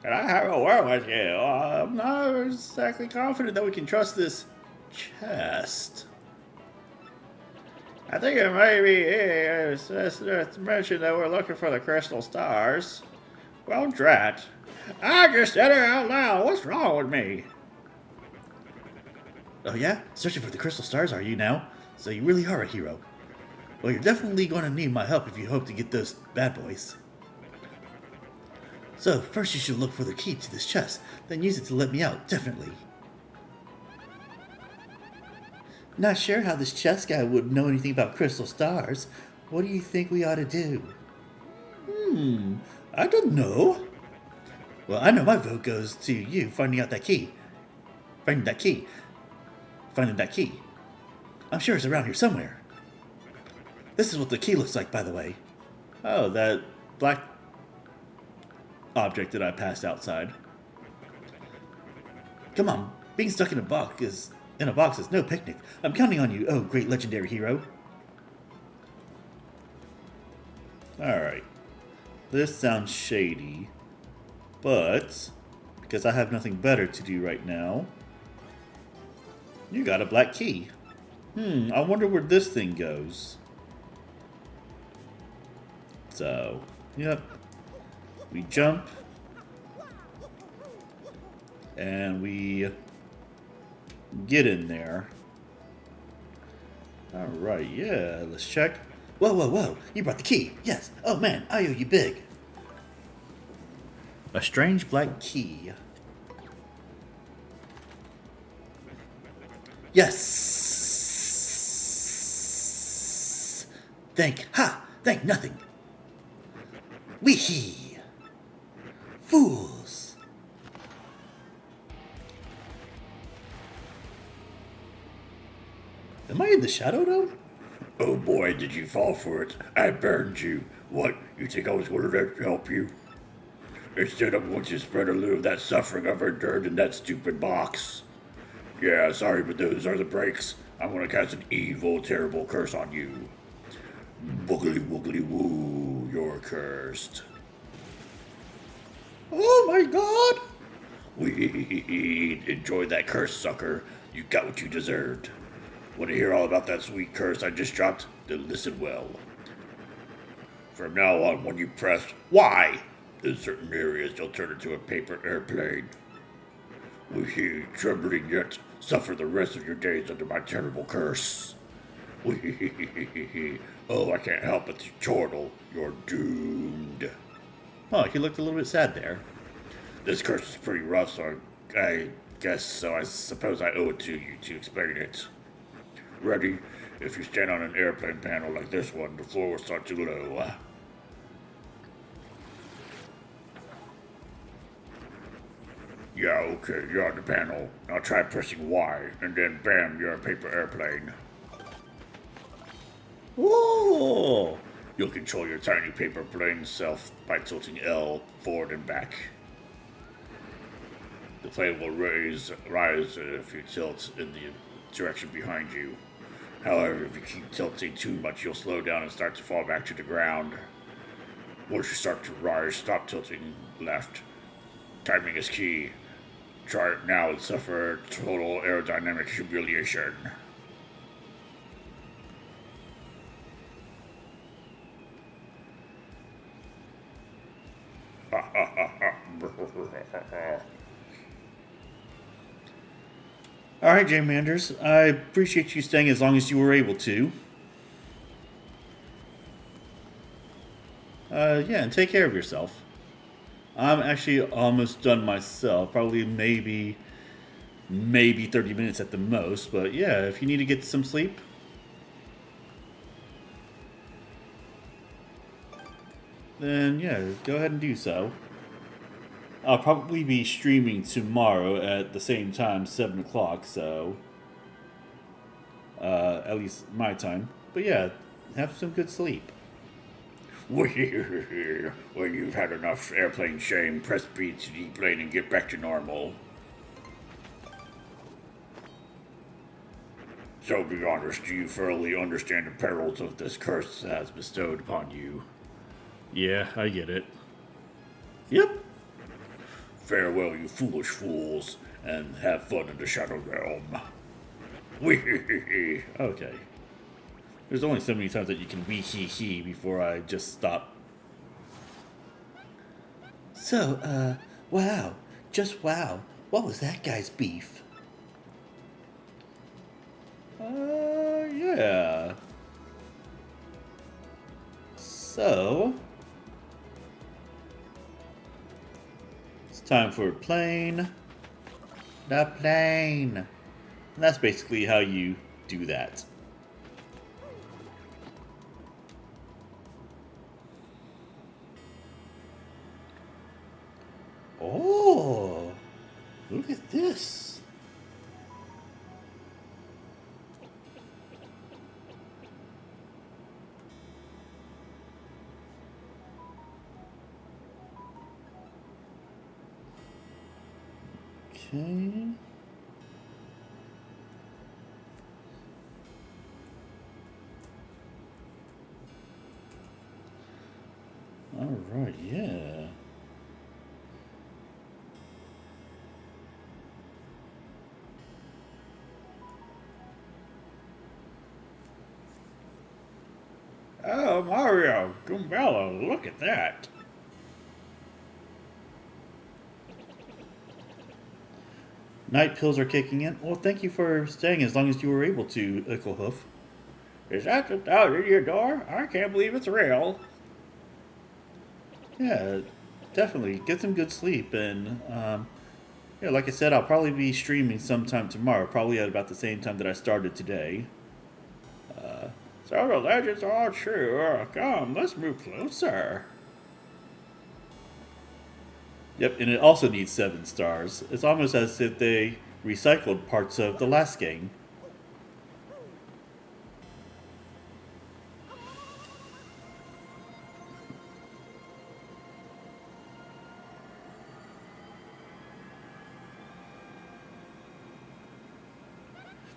Speaker 5: I have a word with you? I'm not exactly confident that we can trust this chest. I think it may be it's mentioned that we're looking for the crystal stars. Well, drat. I just said it out loud. What's wrong with me?
Speaker 3: Oh yeah? Searching for the crystal stars, are you now? So you really are a hero. Well, you're definitely going to need my help if you hope to get those bad boys. So, first you should look for the key to this chest, then use it to let me out, definitely. Not sure how this chest guy would know anything about crystal stars. What do you think we ought to do? I don't know. Well, I know my vote goes to you finding out that key. Finding that key. I'm sure it's around here somewhere. This is what the key looks like, by the way. Oh, that black object that I passed outside. Come on, being stuck in a box is no picnic. I'm counting on you, oh great legendary hero. Alright. This sounds shady, but because I have nothing better to do right now,
Speaker 1: You got a black key. I wonder where this thing goes. So, yep. We jump. And we get in there. Alright, yeah, let's check.
Speaker 3: Whoa, whoa, whoa. You brought the key. Yes. Oh, man, I owe you big.
Speaker 1: A strange black key.
Speaker 3: Yes. Thank nothing. Wee-hee. Fools.
Speaker 1: Am I in the Shadow Dome?
Speaker 2: Oh boy, did you fall for it. I burned you. What, you think I was going to help you? Instead, I'm going to spread a little of that suffering I've endured in that stupid box. Yeah, sorry, but those are the breaks. I'm going to cast an evil, terrible curse on you. Boogly woogly woo, you're cursed.
Speaker 1: Oh my god!
Speaker 2: We enjoyed that curse, sucker. You got what you deserved. Want to hear all about that sweet curse I just dropped? Then listen well. From now on, when you press Y in certain areas, you'll turn into a paper airplane. We, trembling yet, suffer the rest of your days under my terrible curse. Oh, I can't help but to chortle. You're doomed.
Speaker 1: Oh, he looked a little bit sad there.
Speaker 2: This curse is pretty rough, so I guess so. I suppose I owe it to you to explain it. Ready? If you stand on an airplane panel like this one, the floor will start too low. Yeah, okay, you're on the panel. Now try pressing Y, and then bam, you're a paper airplane.
Speaker 1: Whoa!
Speaker 2: You'll control your tiny paper plane self by tilting L forward and back. The plane will rise if you tilt in the direction behind you. However, if you keep tilting too much, you'll slow down and start to fall back to the ground. Once you start to rise, stop tilting left. Timing is key. Try it now and suffer total aerodynamic humiliation.
Speaker 1: Alright, Jay Manders. I appreciate you staying as long as you were able to. Yeah, and take care of yourself. I'm actually almost done myself. Probably maybe 30 minutes at the most. But yeah, if you need to get some sleep, then yeah, go ahead and do so. I'll probably be streaming tomorrow at the same time, 7 o'clock, so at least my time. But yeah, have some good sleep.
Speaker 2: When you've had enough airplane shame, press B to deplane and get back to normal. So be honest, do you thoroughly understand the perils of this curse that has bestowed upon you?
Speaker 1: Yeah, I get it. Yep.
Speaker 2: Farewell, you foolish fools, and have fun in the Shadow Realm.
Speaker 1: Okay. There's only so many times that you can wee-hee-hee before I just stop.
Speaker 3: So, wow. Just wow. What was that guy's beef?
Speaker 1: Yeah. So, it's time for a plane.
Speaker 3: The plane.
Speaker 1: And that's basically how you do that.
Speaker 3: Oh, look at this.
Speaker 1: Okay. All right, yeah.
Speaker 5: Oh, Mario, Goombella, look at that.
Speaker 1: Night pills are kicking in. Well, thank you for staying as long as you were able to, Icklehoof.
Speaker 5: Is that the note in your door? I can't believe it's real.
Speaker 1: Yeah, definitely. Get some good sleep. And, yeah, like I said, I'll probably be streaming sometime tomorrow, probably at about the same time that I started today.
Speaker 5: So the legends are all true. Come, let's move closer.
Speaker 1: Yep, and it also needs 7 stars. It's almost as if they recycled parts of the last game.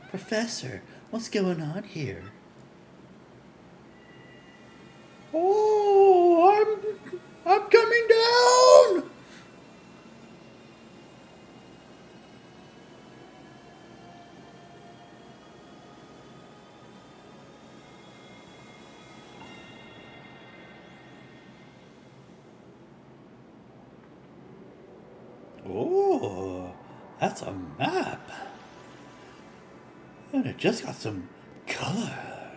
Speaker 3: Professor, what's going on here?
Speaker 5: Oh, I'm coming down.
Speaker 3: Oh, that's a map. And it just got some color.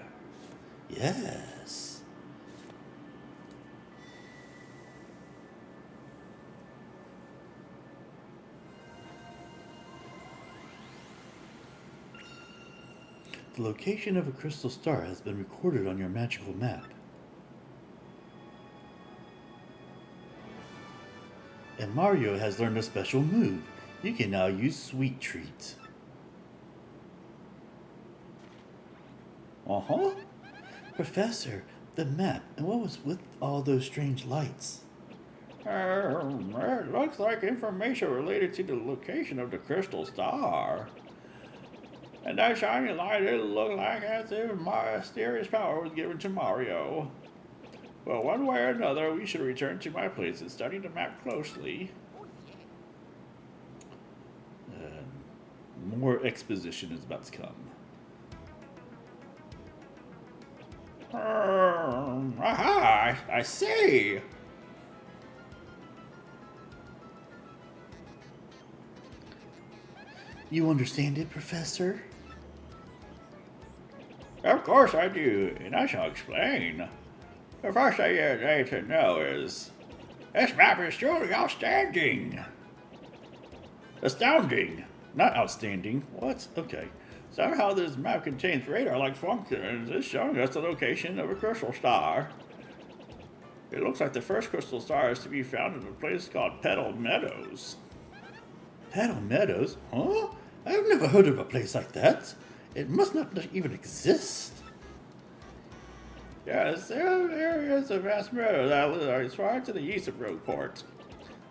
Speaker 3: Yes. The location of a crystal star has been recorded on your magical map. And Mario has learned a special move. You can now use Sweet Treat. Uh-huh. Professor, the map, and what was with all those strange lights?
Speaker 5: It looks like information related to the location of the crystal star. And that shiny light, it looked like as if my mysterious power was given to Mario. Well, one way or another, we should return to my place and study the map closely.
Speaker 1: More exposition is about to come.
Speaker 5: Aha! I see!
Speaker 3: You understand it, Professor?
Speaker 5: Of course I do, and I shall explain. The first thing you need to know is, this map is truly outstanding. Astounding, not outstanding. What? Okay. Somehow this map contains radar-like functions. It's showing us the location of a crystal star. It looks like the first crystal star is to be found in a place called Petal Meadows.
Speaker 3: Petal Meadows? Huh? I've never heard of a place like that. It must not even exist.
Speaker 5: Yes, there is a vast meadow that lies far to the east of Rogueport.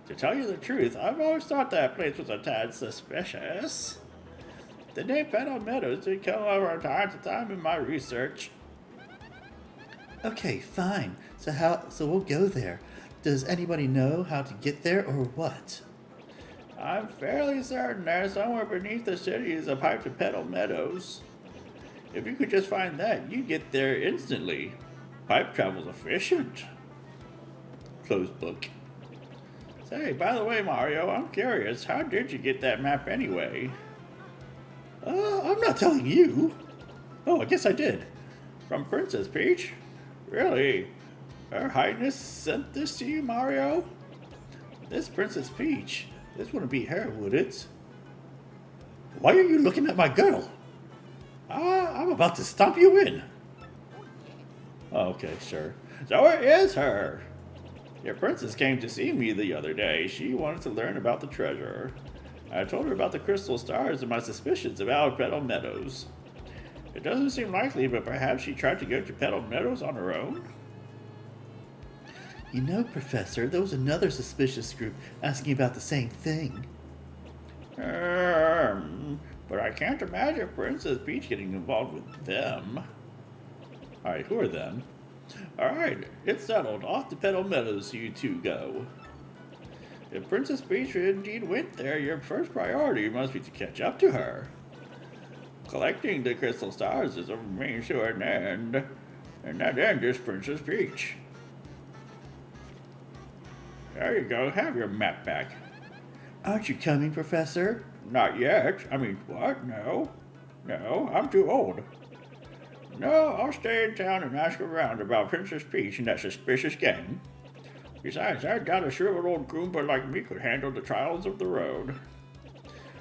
Speaker 5: To tell you the truth, I've always thought that place was a tad suspicious. The name Petal Meadows did come up from time to time in my research.
Speaker 3: Okay, fine. So we'll go there. Does anybody know how to get there or what?
Speaker 5: I'm fairly certain there's somewhere beneath the city is a pipe to Petal Meadows. If you could just find that, you'd get there instantly. Pipe travel's efficient. Closed book. Say, by the way, Mario, I'm curious, how did you get that map anyway?
Speaker 3: I'm not telling you.
Speaker 1: Oh, I guess I did.
Speaker 5: From Princess Peach? Really? Her Highness sent this to you, Mario?
Speaker 1: This Princess Peach. This wouldn't be her, would it? Why are you looking at my girl? I'm about to stomp you in. Oh, okay, sure.
Speaker 5: So it is her. Your princess came to see me the other day. She wanted to learn about the treasure. I told her about the crystal stars and my suspicions about Petal Meadows. It doesn't seem likely, but perhaps she tried to go to Petal Meadows on her own?
Speaker 3: You know, Professor, there was another suspicious group asking about the same thing.
Speaker 5: But I can't imagine Princess Peach getting involved with them.
Speaker 1: Alright, who are them?
Speaker 5: Alright, it's settled. Off to Petal Meadows you two go. If Princess Peach indeed went there, your first priority must be to catch up to her. Collecting the crystal stars is a main sure end. And that end is Princess Peach. There you go, have your map back.
Speaker 3: Aren't you coming, Professor?
Speaker 5: Not yet. I mean, what? No. No, I'm too old. No, I'll stay in town and ask around about Princess Peach and that suspicious gang. Besides, I doubt a shrewd old Goomba like me could handle the trials of the road.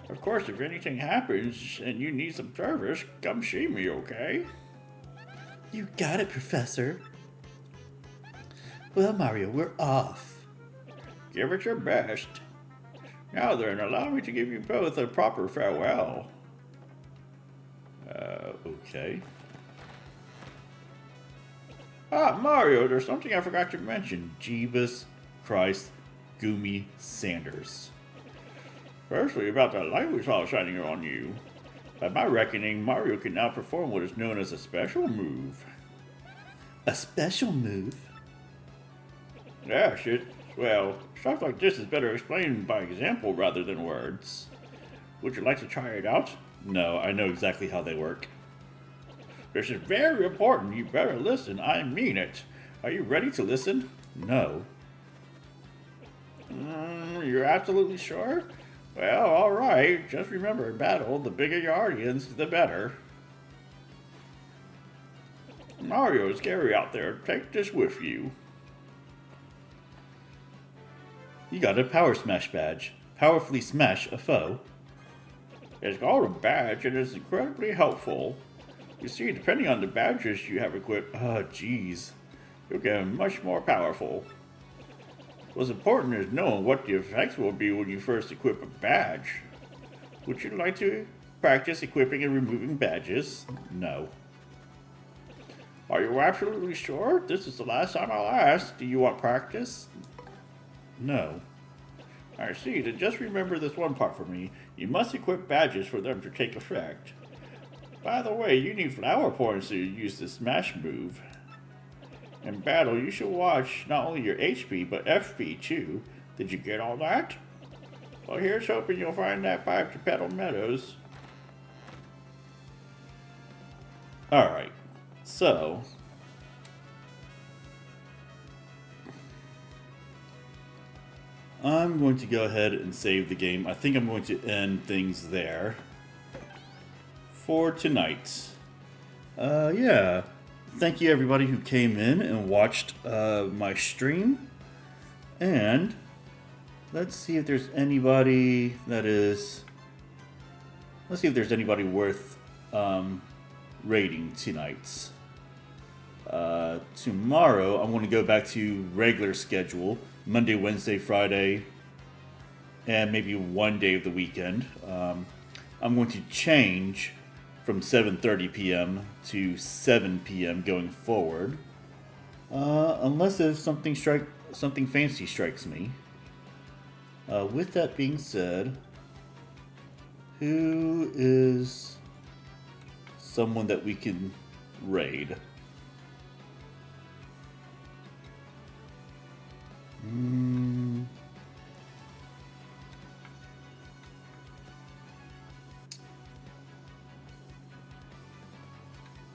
Speaker 5: Of course, if anything happens and you need some service, come see me, okay?
Speaker 3: You got it, Professor. Well, Mario, we're off.
Speaker 5: Give it your best. Now then, allow me to give you both a proper farewell.
Speaker 1: Okay.
Speaker 5: Ah, Mario, there's something I forgot to mention.
Speaker 1: Jeebus Christ Goomie Sanders.
Speaker 5: Firstly, about that light we saw shining on you. By my reckoning, Mario can now perform what is known as a special move.
Speaker 3: A special move?
Speaker 5: Yes, well, stuff like this is better explained by example rather than words. Would you like to try it out?
Speaker 1: No, I know exactly how they work.
Speaker 5: This is very important. You better listen. I mean it. Are you ready to listen?
Speaker 1: No.
Speaker 5: You're absolutely sure? Well, alright. Just remember, in battle, the bigger your audience, the better. Mario, it's scary out there. Take this with you.
Speaker 1: You got a Power Smash badge. Powerfully smash a foe.
Speaker 5: It's called a badge and it's incredibly helpful. You see, depending on the badges you have equipped,
Speaker 1: Oh, jeez.
Speaker 5: you'll get much more powerful. What's important is knowing what the effects will be when you first equip a badge. Would you like to practice equipping and removing badges?
Speaker 1: No.
Speaker 5: Are you absolutely sure? This is the last time I'll ask. Do you want practice?
Speaker 1: No.
Speaker 5: I see, then just remember this one part for me. You must equip badges for them to take effect. By the way, you need flower points to use the smash move. In battle, you should watch not only your HP, but FP too. Did you get all that? Well, here's hoping you'll find that pipe to Petal Meadows.
Speaker 1: Alright. So. I'm going to go ahead and save the game. I think I'm going to end things there for tonight. Yeah. Thank you everybody who came in and watched my stream. And let's see if there's anybody that is... Let's see if there's anybody worth rating tonight. Tomorrow I'm going to go back to regular schedule. Monday, Wednesday, Friday, and maybe one day of the weekend. I'm going to change from 7:30 p.m. to 7 p.m. going forward, unless if something fancy strikes me. With that being said, who is someone that we can raid?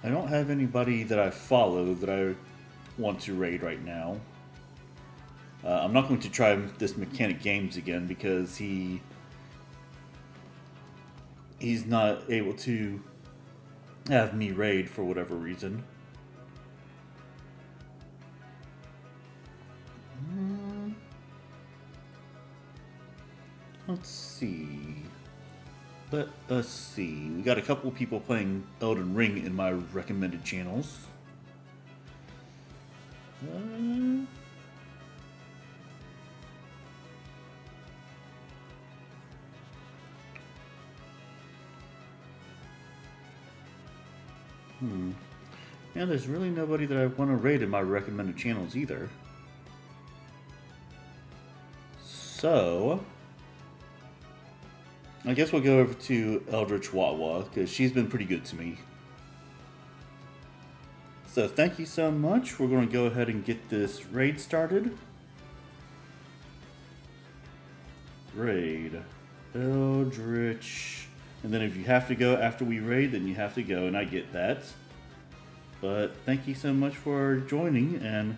Speaker 1: I don't have anybody that I follow that I want to raid right now. I'm not going to try this Mechanic Games again because he's not able to have me raid for whatever reason. Let's see. Let us see. We got a couple people playing Elden Ring in my recommended channels. Yeah, there's really nobody that I want to raid in my recommended channels either. So, I guess we'll go over to Eldritch Wawa, because she's been pretty good to me. So thank you so much. We're going to go ahead and get this raid started. Raid. Eldritch. And then if you have to go after we raid, then you have to go, and I get that. But thank you so much for joining, and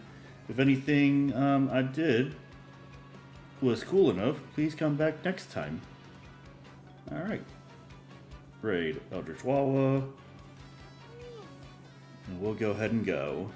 Speaker 1: if anything I did was cool enough, please come back next time. Alright. Raid Elder Chihuahua. And we'll go ahead and go.